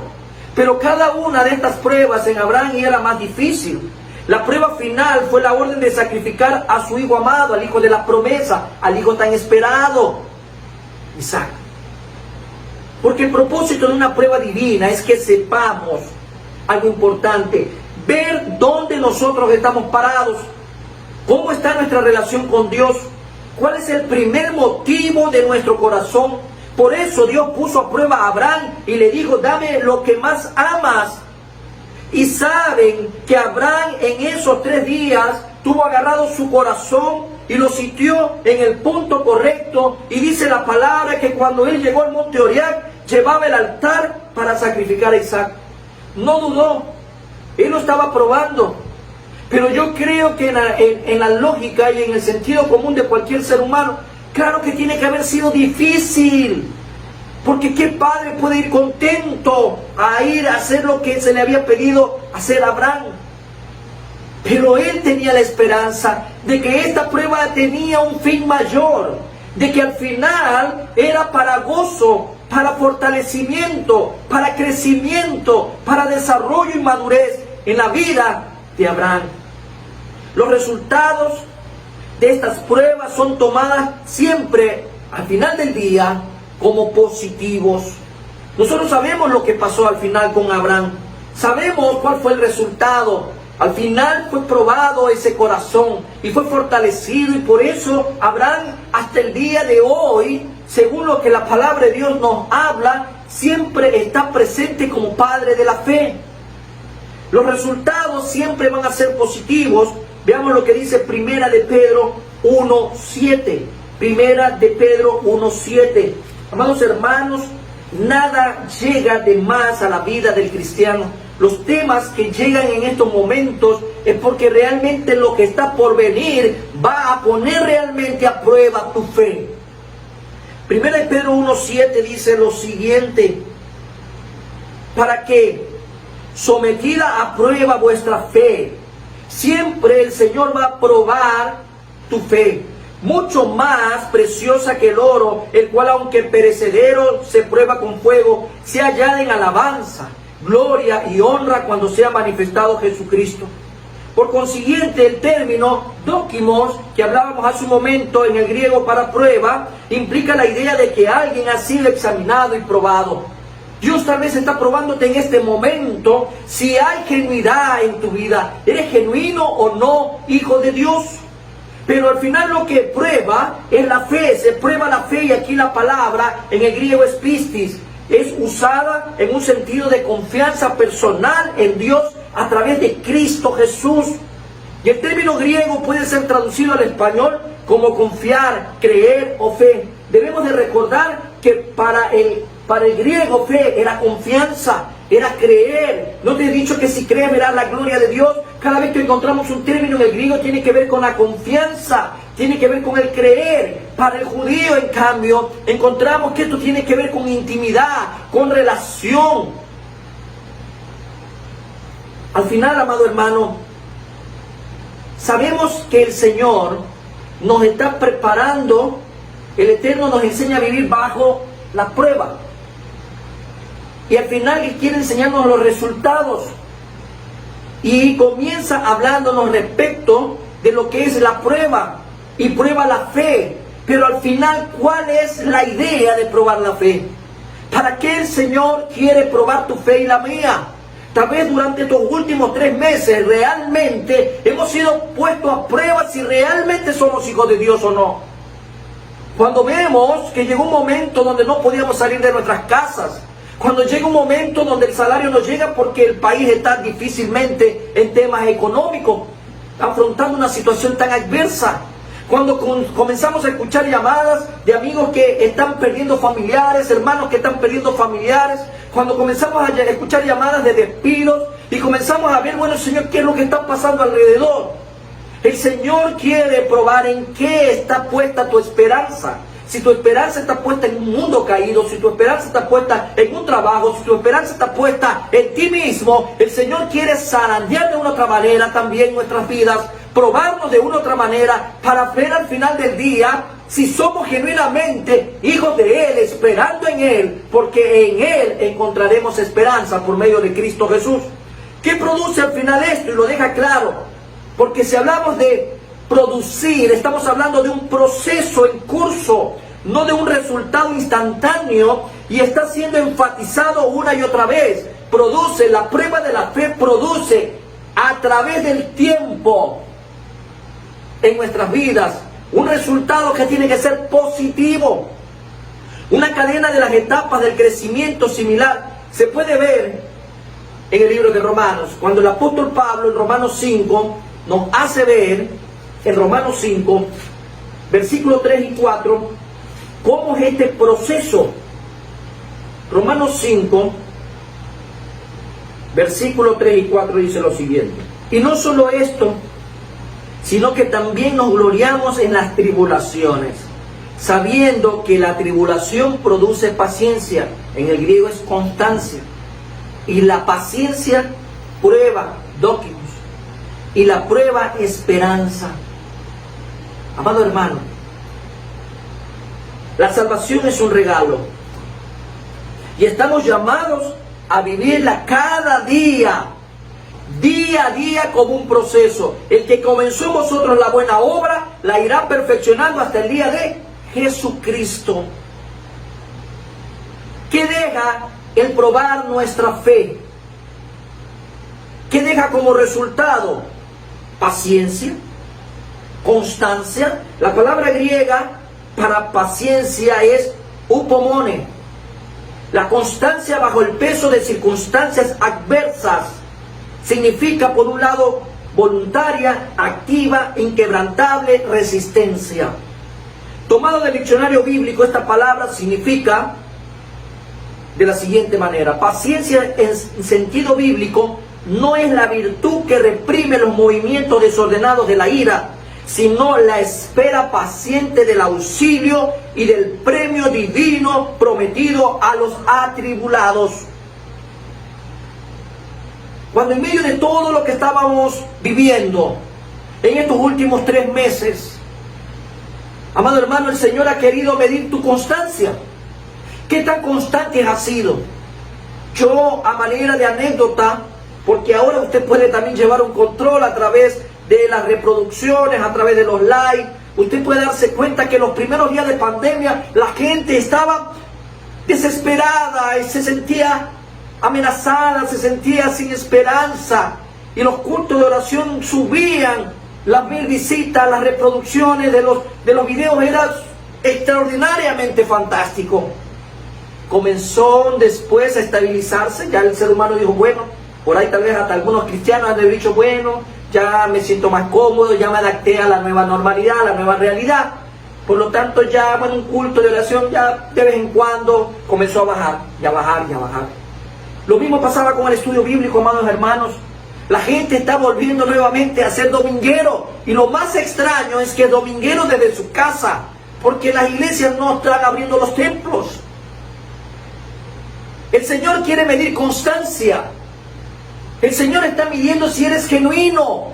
Pero cada una de estas pruebas en Abraham era más difícil. La prueba final fue la orden de sacrificar a su hijo amado, al hijo de la promesa, al hijo tan esperado, Isaac. Porque el propósito de una prueba divina es que sepamos algo importante, ver dónde nosotros estamos parados, cómo está nuestra relación con Dios, cuál es el primer motivo de nuestro corazón. Por eso Dios puso a prueba a Abraham y le dijo, dame lo que más amas. Y saben que Abraham en esos 3 días tuvo agarrado su corazón y lo sitió en el punto correcto, y dice la palabra que cuando él llegó al monte Oriac, llevaba el altar para sacrificar a Isaac. No dudó, él lo estaba probando. Pero yo creo que en la lógica y en el sentido común de cualquier ser humano, claro que tiene que haber sido difícil. Porque ¿qué padre puede ir contento a ir a hacer lo que se le había pedido hacer a Abraham? Pero él tenía la esperanza de que esta prueba tenía un fin mayor, de que al final era para gozo, para fortalecimiento, para crecimiento, para desarrollo y madurez en la vida de Abraham. Los resultados de estas pruebas son tomadas siempre al final del día como positivos. Nosotros sabemos lo que pasó al final con Abraham, sabemos cuál fue el resultado. Al final fue probado ese corazón y fue fortalecido, y por eso Abraham hasta el día de hoy, según lo que la palabra de Dios nos habla, siempre está presente como padre de la fe. Los resultados siempre van a ser positivos. Veamos lo que dice Primera de Pedro 1:7. Primera de Pedro 1:7. Amados hermanos, nada llega de más a la vida del cristiano. Los temas que llegan en estos momentos es porque realmente lo que está por venir va a poner realmente a prueba tu fe. Primera de Pedro 1:7 dice lo siguiente: para que, sometida a prueba vuestra fe, siempre el Señor va a probar tu fe, mucho más preciosa que el oro, el cual aunque perecedero se prueba con fuego, se hallada en alabanza, gloria y honra cuando sea manifestado Jesucristo. Por consiguiente, el término dokimos, que hablábamos hace un momento en el griego para prueba, implica la idea de que alguien ha sido examinado y probado. Dios tal vez está probándote en este momento si hay genuidad en tu vida. ¿Eres genuino o no, hijo de Dios? Pero al final lo que prueba es la fe, se prueba la fe, y aquí la palabra en el griego es pistis, es usada en un sentido de confianza personal en Dios a través de Cristo Jesús. Y el término griego puede ser traducido al español como confiar, creer o fe. Debemos de recordar que para el Para el griego fe era confianza, era creer. ¿No te he dicho que si crees verás la gloria de Dios? Cada vez que encontramos un término en el griego tiene que ver con la confianza, tiene que ver con el creer. Para el judío, en cambio, encontramos que esto tiene que ver con intimidad, con relación. Al final, amado hermano, sabemos que el Señor nos está preparando, el Eterno nos enseña a vivir bajo la prueba. Y al final Él quiere enseñarnos los resultados. Y comienza hablándonos respecto de lo que es la prueba. Y prueba la fe. Pero al final, ¿cuál es la idea de probar la fe? ¿Para qué el Señor quiere probar tu fe y la mía? Tal vez durante estos últimos 3 meses realmente hemos sido puestos a prueba si realmente somos hijos de Dios o no. Cuando vemos que llegó un momento donde no podíamos salir de nuestras casas, cuando llega un momento donde el salario no llega porque el país está difícilmente en temas económicos, afrontando una situación tan adversa, cuando comenzamos a escuchar llamadas de amigos que están perdiendo familiares, hermanos que están perdiendo familiares, cuando comenzamos a escuchar llamadas de despidos y comenzamos a ver, bueno, Señor, ¿qué es lo que está pasando alrededor? El Señor quiere probar en qué está puesta tu esperanza. Si tu esperanza está puesta en un mundo caído, si tu esperanza está puesta en un trabajo, si tu esperanza está puesta en ti mismo, el Señor quiere zarandear de una otra manera también nuestras vidas, probarnos de una otra manera para ver al final del día si somos genuinamente hijos de Él, esperando en Él, porque en Él encontraremos esperanza por medio de Cristo Jesús. ¿Qué produce al final esto? Y lo deja claro, porque si hablamos de producir, estamos hablando de un proceso en curso, no de un resultado instantáneo, y está siendo enfatizado una y otra vez. Produce, la prueba de la fe produce a través del tiempo en nuestras vidas un resultado que tiene que ser positivo. Una cadena de las etapas del crecimiento similar se puede ver en el libro de Romanos, cuando el apóstol Pablo en Romanos 5 nos hace ver, en Romanos 5, versículos 3 y 4, cómo es este proceso. Romanos 5, versículos 3 y 4 dice lo siguiente: y no solo esto, sino que también nos gloriamos en las tribulaciones, sabiendo que la tribulación produce paciencia, en el griego es constancia, y la paciencia prueba, dokimus, y la prueba esperanza. Amado hermano, la salvación es un regalo y estamos llamados a vivirla cada día, día a día, como un proceso. El que comenzó en vosotros la buena obra la irá perfeccionando hasta el día de Jesucristo. ¿Qué deja el probar nuestra fe? ¿Qué deja como resultado? Paciencia, constancia. La palabra griega para paciencia es upomone. La constancia bajo el peso de circunstancias adversas significa, por un lado, voluntaria, activa, inquebrantable resistencia. Tomado del diccionario bíblico, esta palabra significa de la siguiente manera: paciencia en sentido bíblico no es la virtud que reprime los movimientos desordenados de la ira, sino la espera paciente del auxilio y del premio divino prometido a los atribulados. Cuando en medio de todo lo que estábamos viviendo en estos últimos 3 meses, amado hermano, el Señor ha querido medir tu constancia. ¿Qué tan constante has sido? Yo, a manera de anécdota, porque ahora usted puede también llevar un control a través de las reproducciones, a través de los likes, usted puede darse cuenta que los primeros días de pandemia la gente estaba desesperada y se sentía amenazada, se sentía sin esperanza, y los cultos de oración subían las 1000 visitas, las reproducciones de los videos eran extraordinariamente fantástico. Comenzó después a estabilizarse, ya el ser humano dijo, bueno, por ahí tal vez hasta algunos cristianos han dicho, bueno, ya me siento más cómodo, ya me adapté a la nueva normalidad, a la nueva realidad. Por lo tanto, ya un culto de oración ya de vez en cuando comenzó a bajar, y a bajar, y a bajar. Lo mismo pasaba con el estudio bíblico, amados hermanos. La gente está volviendo nuevamente a ser dominguero. Y lo más extraño es que dominguero desde su casa, porque las iglesias no están abriendo los templos. El Señor quiere medir constancia. El Señor está midiendo si eres genuino.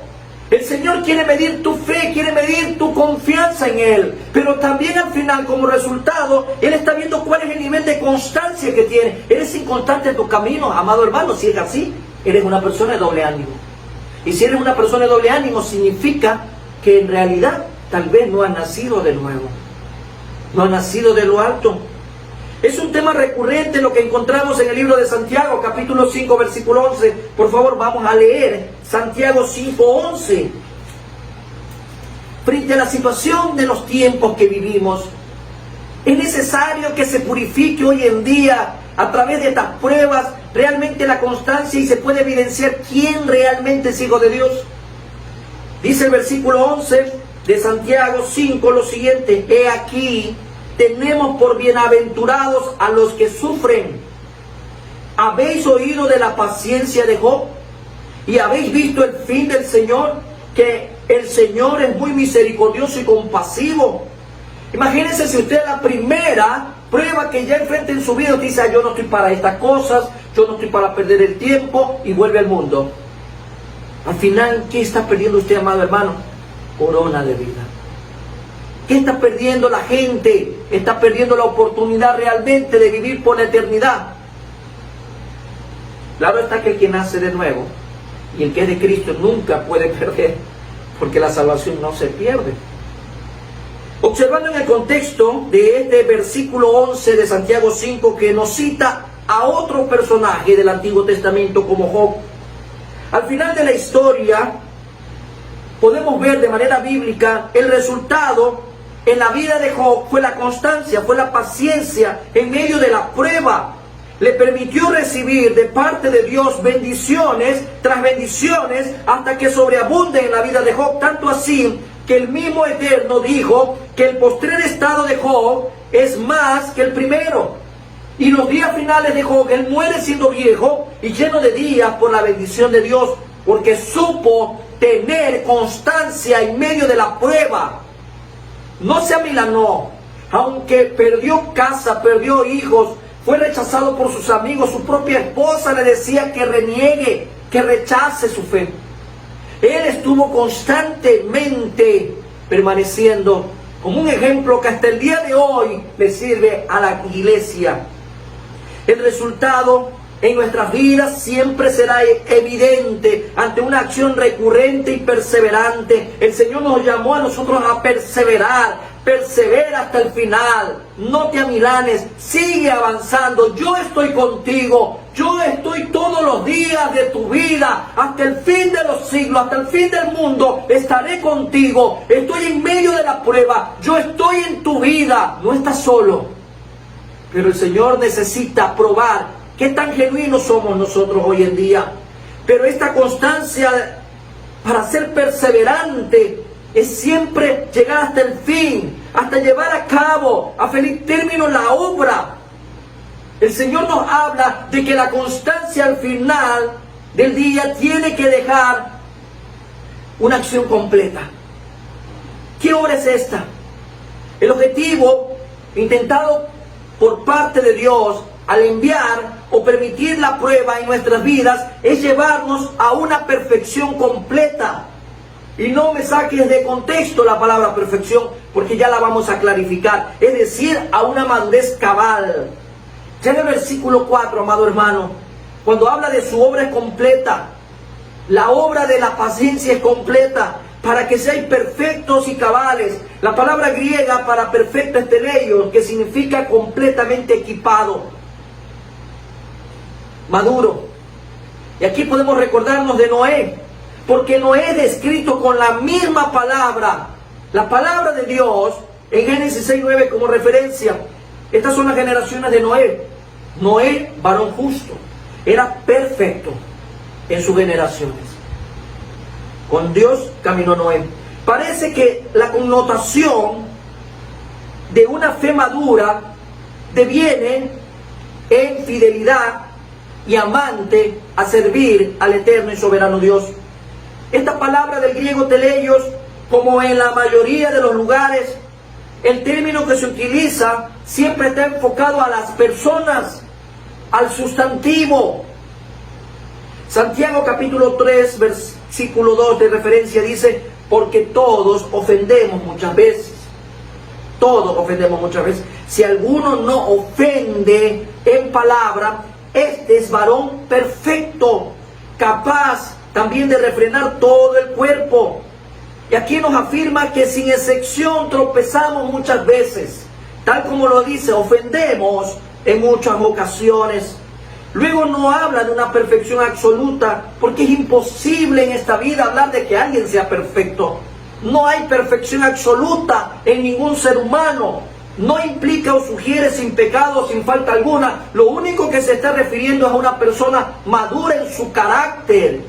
El Señor quiere medir tu fe, quiere medir tu confianza en Él. Pero también al final, como resultado, Él está viendo cuál es el nivel de constancia que tienes. ¿Eres inconstante en tus caminos, amado hermano? Si es así, eres una persona de doble ánimo. Y si eres una persona de doble ánimo, significa que en realidad tal vez no has nacido de nuevo. No has nacido de lo alto. Es un tema recurrente lo que encontramos en el libro de Santiago, capítulo 5, versículo 11. Por favor, vamos a leer Santiago 5, 11. Frente a la situación de los tiempos que vivimos, es necesario que se purifique hoy en día, a través de estas pruebas, realmente la constancia y se puede evidenciar quién realmente es hijo de Dios. Dice el versículo 11 de Santiago 5 lo siguiente: he aquí, tenemos por bienaventurados a los que sufren. ¿Habéis oído de la paciencia de Job? ¿Y habéis visto el fin del Señor? Que el Señor es muy misericordioso y compasivo. Imagínense si usted la primera prueba que ya enfrenta en su vida dice: yo no estoy para estas cosas, yo no estoy para perder el tiempo, y vuelve al mundo. Al final, ¿qué está perdiendo usted, amado hermano? Corona de vida. ¿Qué está perdiendo la gente? Está perdiendo la oportunidad realmente de vivir por la eternidad. Claro está que el que nace de nuevo y el que es de Cristo nunca puede perder, porque la salvación no se pierde. Observando en el contexto de este versículo 11 de Santiago 5, que nos cita a otro personaje del Antiguo Testamento como Job, al final de la historia podemos ver de manera bíblica el resultado. En la vida de Job fue la constancia, fue la paciencia en medio de la prueba. Le permitió recibir de parte de Dios bendiciones tras bendiciones hasta que sobreabunde en la vida de Job. Tanto así que el mismo Eterno dijo que el postrer estado de Job es más que el primero. Y los días finales de Job, él muere siendo viejo y lleno de días por la bendición de Dios, porque supo tener constancia en medio de la prueba. No se amilanó, aunque perdió casa, perdió hijos, fue rechazado por sus amigos, su propia esposa le decía que reniegue, que rechace su fe. Él estuvo constantemente permaneciendo como un ejemplo que hasta el día de hoy le sirve a la iglesia. El resultado en nuestras vidas siempre será evidente ante una acción recurrente y perseverante. El Señor nos llamó a nosotros a perseverar. Persevera hasta el final. No te amilanes. Sigue avanzando. Yo estoy contigo. Yo estoy todos los días de tu vida. Hasta el fin de los siglos. Hasta el fin del mundo. Estaré contigo. Estoy en medio de la prueba. Yo estoy en tu vida. No estás solo. Pero el Señor necesita probar qué tan genuinos somos nosotros hoy en día. Pero esta constancia para ser perseverante es siempre llegar hasta el fin, hasta llevar a cabo, a feliz término la obra. El Señor nos habla de que la constancia al final del día tiene que dejar una acción completa. ¿Qué obra es esta? El objetivo intentado por parte de Dios al enviar o permitir la prueba en nuestras vidas es llevarnos a una perfección completa. Y no me saques de contexto la palabra perfección, porque ya la vamos a clarificar. Es decir, a una madurez cabal. Ya en el versículo 4, amado hermano, cuando habla de su obra es completa, la obra de la paciencia es completa, para que seáis perfectos y cabales. La palabra griega para perfecto es teleio, que significa completamente equipado, maduro. Y aquí podemos recordarnos de Noé, porque Noé es descrito con la misma palabra, la palabra de Dios, en Génesis 6:9 como referencia. Estas son las generaciones de Noé. Noé, varón justo, era perfecto en sus generaciones. Con Dios caminó Noé. Parece que la connotación de una fe madura deviene en fidelidad y amante a servir al eterno y soberano Dios. Esta palabra del griego teleios, como en la mayoría de los lugares, el término que se utiliza siempre está enfocado a las personas, al sustantivo. Santiago capítulo 3, versículo 2 de referencia dice, porque todos ofendemos muchas veces. Todos ofendemos muchas veces. Si alguno no ofende en palabra, este es varón perfecto, capaz también de refrenar todo el cuerpo. Y aquí nos afirma que sin excepción tropezamos muchas veces. Tal como lo dice, ofendemos en muchas ocasiones. Luego no habla de una perfección absoluta, porque es imposible en esta vida hablar de que alguien sea perfecto. No hay perfección absoluta en ningún ser humano. No implica o sugiere sin pecado, sin falta alguna. Lo único que se está refiriendo es a una persona madura en su carácter,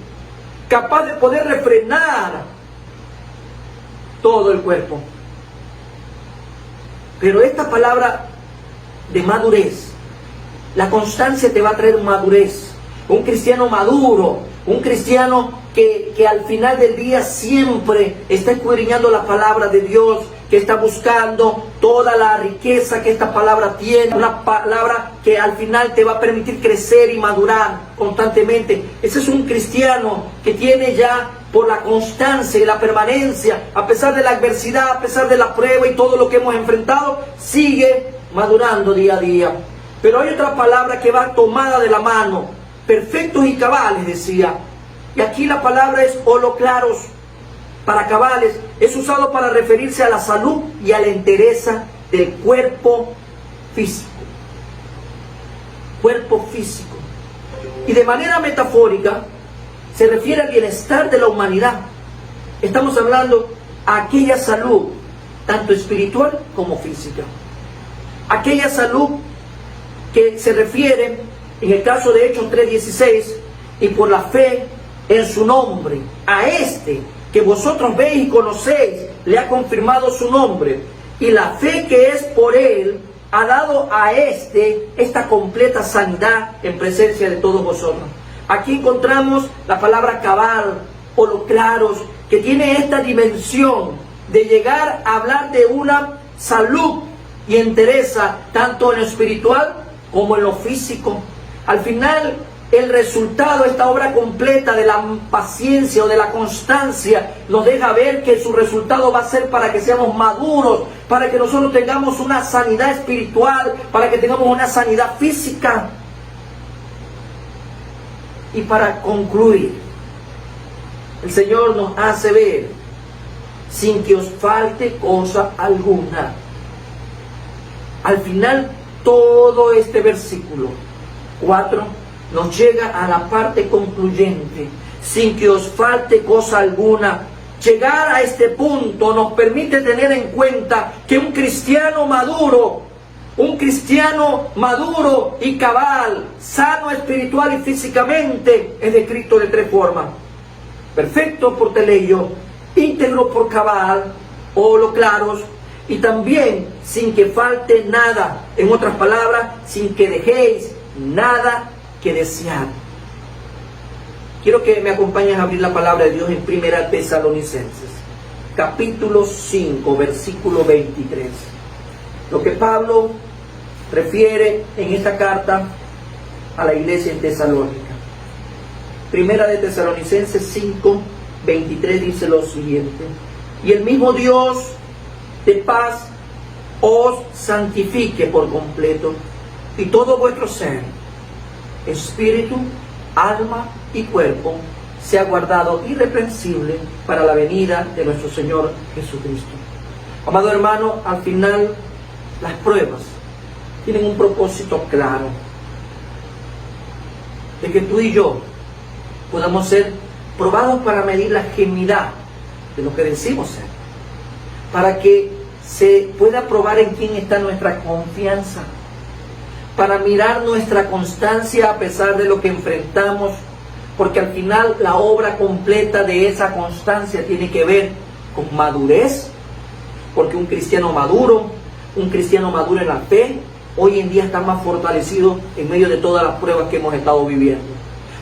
capaz de poder refrenar todo el cuerpo. Pero esta palabra de madurez, la constancia te va a traer madurez. Un cristiano maduro, un cristiano que al final del día siempre está escudriñando la palabra de Dios, que está buscando toda la riqueza que esta palabra tiene, una palabra que al final te va a permitir crecer y madurar constantemente. Ese es un cristiano que tiene ya, por la constancia y la permanencia, a pesar de la adversidad, a pesar de la prueba y todo lo que hemos enfrentado, sigue madurando día a día. Pero hay otra palabra que va tomada de la mano, perfectos y cabales, decía. Y aquí la palabra es holoclaros, para cabales. Es usado para referirse a la salud y a la entereza del cuerpo físico. Cuerpo físico. Y de manera metafórica, se refiere al bienestar de la humanidad. Estamos hablando a aquella salud, tanto espiritual como física. Aquella salud que se refiere, en el caso de Hechos 3:16, y por la fe en su nombre, a este que vosotros veis y conocéis, le ha confirmado su nombre, y la fe que es por él ha dado a este esta completa sanidad en presencia de todos vosotros. Aquí encontramos la palabra cabal o los claros, que tiene esta dimensión de llegar a hablar de una salud y entereza tanto en lo espiritual como en lo físico. Al final, el resultado, esta obra completa de la paciencia o de la constancia, nos deja ver que su resultado va a ser para que seamos maduros, para que nosotros tengamos una sanidad espiritual, para que tengamos una sanidad física. Y para concluir, el Señor nos hace ver, sin que os falte cosa alguna. Al final, todo este versículo 4 nos llega a la parte concluyente, sin que os falte cosa alguna. Llegar a este punto nos permite tener en cuenta que un cristiano maduro y cabal, sano espiritual y físicamente, es descrito de tres formas: perfecto por teleio, íntegro por cabal o los claros, y también sin que falte nada. En otras palabras, sin que dejéis nada que desear. Quiero que me acompañes a abrir la palabra de Dios en 1 Tesalonicenses, capítulo 5, versículo 23. Lo que Pablo refiere en esta carta a la iglesia en Tesalónica. 1 Tesalonicenses 5, 23 dice lo siguiente: y el mismo Dios de paz os santifique por completo, y todo vuestro ser, espíritu, alma y cuerpo, sea guardado irreprensible para la venida de nuestro Señor Jesucristo. Amado hermano, al final las pruebas tienen un propósito claro, de que tú y yo podamos ser probados para medir la genuinidad de lo que decimos ser, para que se pueda probar en quién está nuestra confianza, para mirar nuestra constancia a pesar de lo que enfrentamos, porque al final la obra completa de esa constancia tiene que ver con madurez, porque un cristiano maduro Un cristiano maduro en la fe, hoy en día está más fortalecido en medio de todas las pruebas que hemos estado viviendo.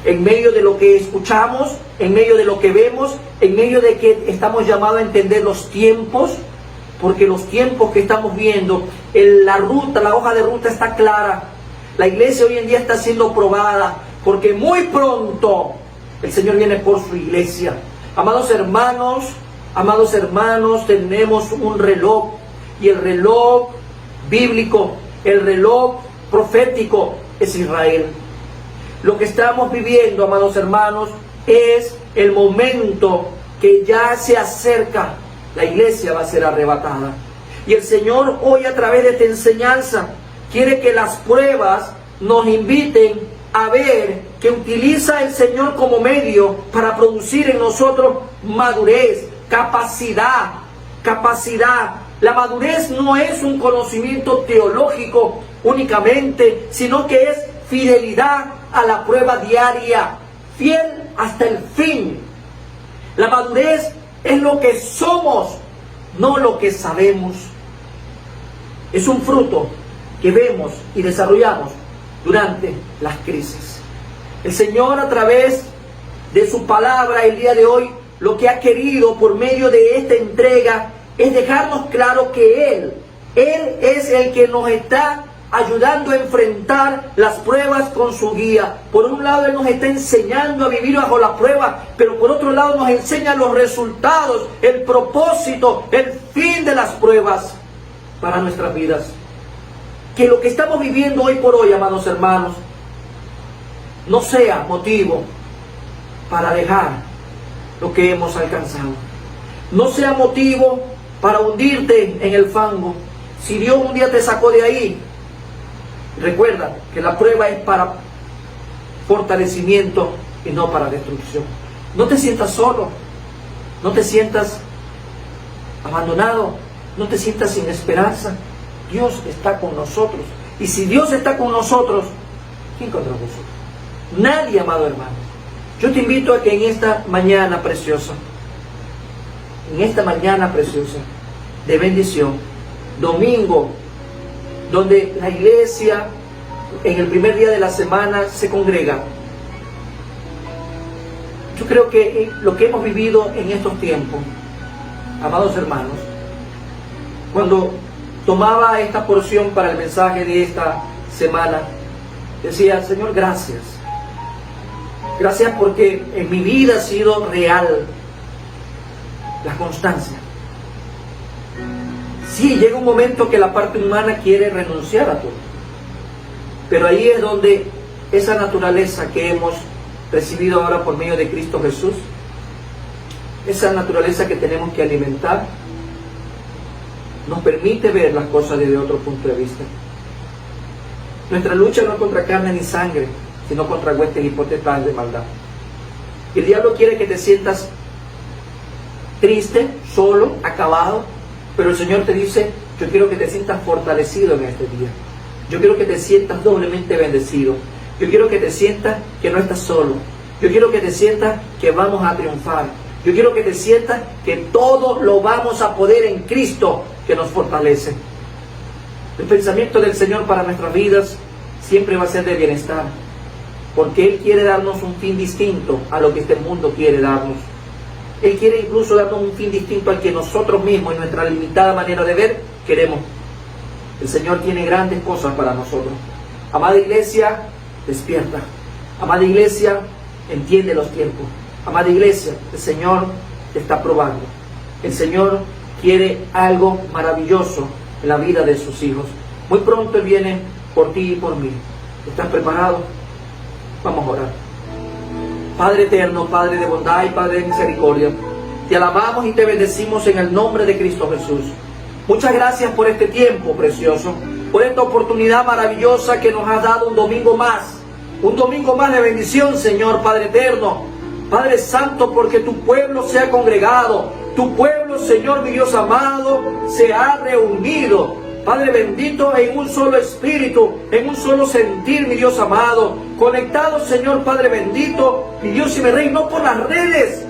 En medio de lo que escuchamos, en medio de lo que vemos, en medio de que estamos llamados a entender los tiempos, porque los tiempos que estamos viendo, la hoja de ruta está clara. La iglesia hoy en día está siendo probada, porque muy pronto el Señor viene por su iglesia. Amados hermanos, tenemos un reloj, y el reloj bíblico, el reloj profético es Israel. Lo que estamos viviendo, amados hermanos, es el momento que ya se acerca. La iglesia va a ser arrebatada. Y el Señor hoy, a través de esta enseñanza, quiere que las pruebas nos inviten a ver que utiliza el Señor como medio para producir en nosotros madurez, capacidad. La madurez no es un conocimiento teológico únicamente, sino que es fidelidad a la prueba diaria, fiel hasta el fin. La madurez es lo que somos, no lo que sabemos. Es un fruto que vemos y desarrollamos durante las crisis. El Señor, a través de su palabra el día de hoy, lo que ha querido por medio de esta entrega es dejarnos claro que Él es el que nos está ayudando a enfrentar las pruebas con su guía. Por un lado, Él nos está enseñando a vivir bajo la prueba, pero por otro lado nos enseña los resultados, el propósito, el fin de las pruebas para nuestras vidas. Que lo que estamos viviendo hoy por hoy, amados hermanos, no sea motivo para dejar lo que hemos alcanzado. No sea motivo para hundirte en el fango. Si Dios un día te sacó de ahí, recuerda que la prueba es para fortalecimiento y no para destrucción. No te sientas solo, no te sientas abandonado, no te sientas sin esperanza. Dios está con nosotros. Y si Dios está con nosotros, ¿quién contra nosotros? Nadie, amado hermano. Yo te invito a que en esta mañana preciosa, de bendición, domingo, donde la iglesia en el primer día de la semana se congrega. Yo creo que lo que hemos vivido en estos tiempos, amados hermanos, cuando tomaba esta porción para el mensaje de esta semana, decía: Señor, gracias. Gracias porque en mi vida ha sido real la constancia. Sí, llega un momento que la parte humana quiere renunciar a todo. Pero ahí es donde esa naturaleza que hemos recibido ahora por medio de Cristo Jesús, esa naturaleza que tenemos que alimentar, nos permite ver las cosas desde otro punto de vista. Nuestra lucha no es contra carne ni sangre, sino contra huestes y potestades de maldad. El diablo quiere que te sientas triste, solo, acabado, pero el Señor te dice: yo quiero que te sientas fortalecido en este día. Yo quiero que te sientas doblemente bendecido. Yo quiero que te sientas que no estás solo. Yo quiero que te sientas que vamos a triunfar. Yo quiero que te sientas que todo lo vamos a poder en Cristo, que nos fortalece. El pensamiento del Señor para nuestras vidas siempre va a ser de bienestar, porque Él quiere darnos un fin distinto a lo que este mundo quiere darnos. Él quiere incluso darnos un fin distinto al que nosotros mismos, en nuestra limitada manera de ver, queremos. El Señor tiene grandes cosas para nosotros. Amada iglesia, despierta. Amada iglesia, entiende los tiempos. Amada iglesia, el Señor te está probando. El Señor quiere algo maravilloso en la vida de sus hijos. Muy pronto Él viene por ti y por mí. ¿Estás preparado? Vamos a orar. Padre eterno, Padre de bondad y Padre de misericordia, te alabamos y te bendecimos en el nombre de Cristo Jesús. Muchas gracias por este tiempo precioso, por esta oportunidad maravillosa que nos has dado un domingo más de bendición, Señor Padre eterno, Padre santo, porque tu pueblo se ha congregado, tu pueblo, Señor mi Dios amado, se ha reunido, Padre bendito, en un solo espíritu, en un solo sentir, mi Dios amado, conectados, Señor Padre bendito, mi Dios y mi Rey, no por las redes,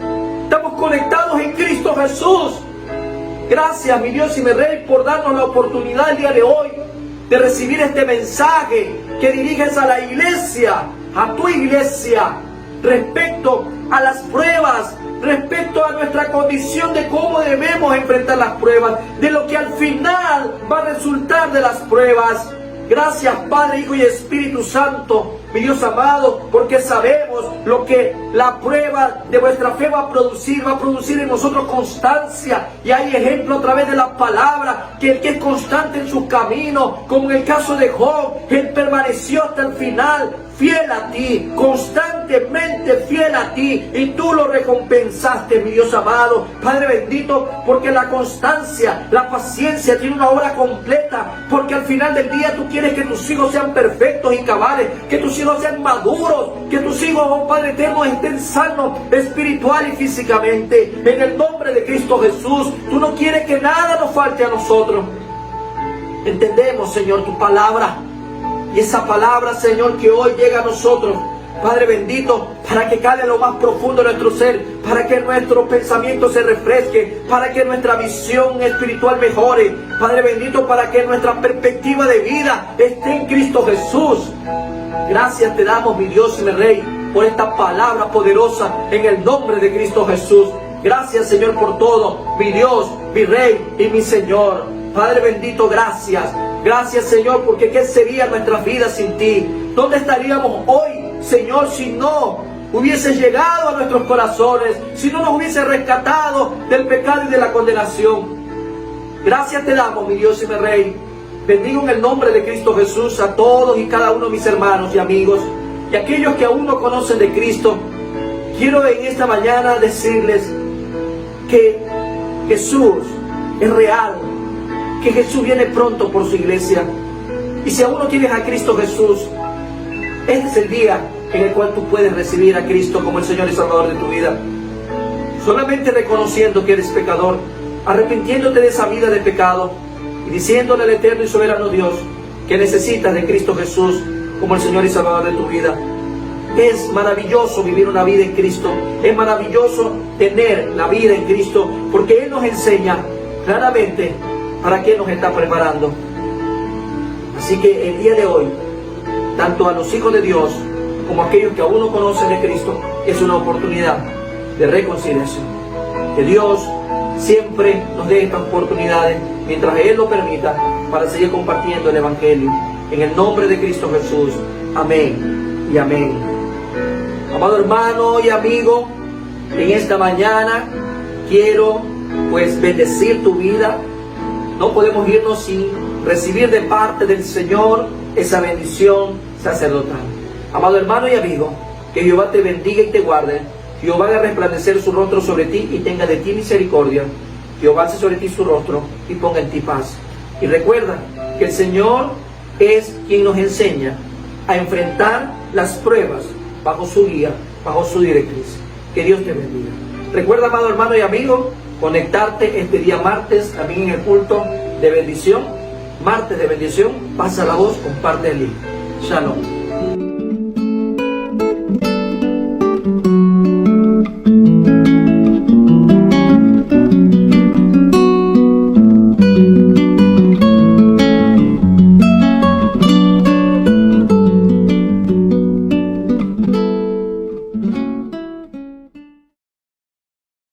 estamos conectados en Cristo Jesús. Gracias, mi Dios y mi Rey, por darnos la oportunidad el día de hoy de recibir este mensaje que diriges a la iglesia, a tu iglesia, respecto a las pruebas, respecto a nuestra condición de cómo debemos enfrentar las pruebas, de lo que al final va a resultar de las pruebas. Gracias, Padre, Hijo y Espíritu Santo, mi Dios amado, porque sabemos lo que la prueba de vuestra fe va a producir en nosotros constancia. Y hay ejemplo a través de la palabra, que el que es constante en su camino, como en el caso de Job, él permaneció hasta el final, fiel a ti, constantemente fiel a ti, y tú lo recompensaste, mi Dios amado. Padre bendito, porque la constancia, la paciencia tiene una obra completa, porque al final del día tú quieres que tus hijos sean perfectos y cabales, que tus hijos sean maduros, que tus hijos, oh Padre eterno, estén sanos espiritual y físicamente. En el nombre de Cristo Jesús, tú no quieres que nada nos falte a nosotros. Entendemos, Señor, tu palabra. Y esa palabra, Señor, que hoy llega a nosotros, Padre bendito, para que cale en lo más profundo de nuestro ser, para que nuestro pensamiento se refresque, para que nuestra visión espiritual mejore, Padre bendito, para que nuestra perspectiva de vida esté en Cristo Jesús. Gracias te damos, mi Dios y mi Rey, por esta palabra poderosa en el nombre de Cristo Jesús. Gracias, Señor, por todo, mi Dios, mi Rey y mi Señor. Padre bendito, gracias. Gracias, Señor, porque ¿qué sería nuestra vida sin ti? ¿Dónde estaríamos hoy, Señor, si no hubiese llegado a nuestros corazones, si no nos hubiese rescatado del pecado y de la condenación? Gracias te damos, mi Dios y mi Rey. Bendigo en el nombre de Cristo Jesús a todos y cada uno de mis hermanos y amigos, y aquellos que aún no conocen de Cristo. Quiero en esta mañana decirles que Jesús es real, que Jesús viene pronto por su iglesia. Y si aún no tienes a Cristo Jesús, este es el día en el cual tú puedes recibir a Cristo como el Señor y Salvador de tu vida. Solamente reconociendo que eres pecador, arrepintiéndote de esa vida de pecado y diciéndole al eterno y soberano Dios que necesitas de Cristo Jesús como el Señor y Salvador de tu vida. Es maravilloso vivir una vida en Cristo. Es maravilloso tener la vida en Cristo, porque Él nos enseña claramente para qué nos está preparando. Así que el día de hoy, tanto a los hijos de Dios como a aquellos que aún no conocen de Cristo, es una oportunidad de reconciliación. Que Dios siempre nos dé estas oportunidades mientras Él lo permita, para seguir compartiendo el Evangelio. En el nombre de Cristo Jesús. Amén y amén. Amado hermano y amigo, en esta mañana quiero bendecir tu vida. No podemos irnos sin recibir de parte del Señor esa bendición sacerdotal. Amado hermano y amigo, que Jehová te bendiga y te guarde. Jehová haga resplandecer su rostro sobre ti y tenga de ti misericordia. Jehová alce sobre ti su rostro y ponga en ti paz. Y recuerda que el Señor es quien nos enseña a enfrentar las pruebas bajo su guía, bajo su directriz. Que Dios te bendiga. Recuerda, amado hermano y amigo, conectarte este día martes también en el culto de bendición. Martes de bendición, pasa la voz, comparte el link. Shalom.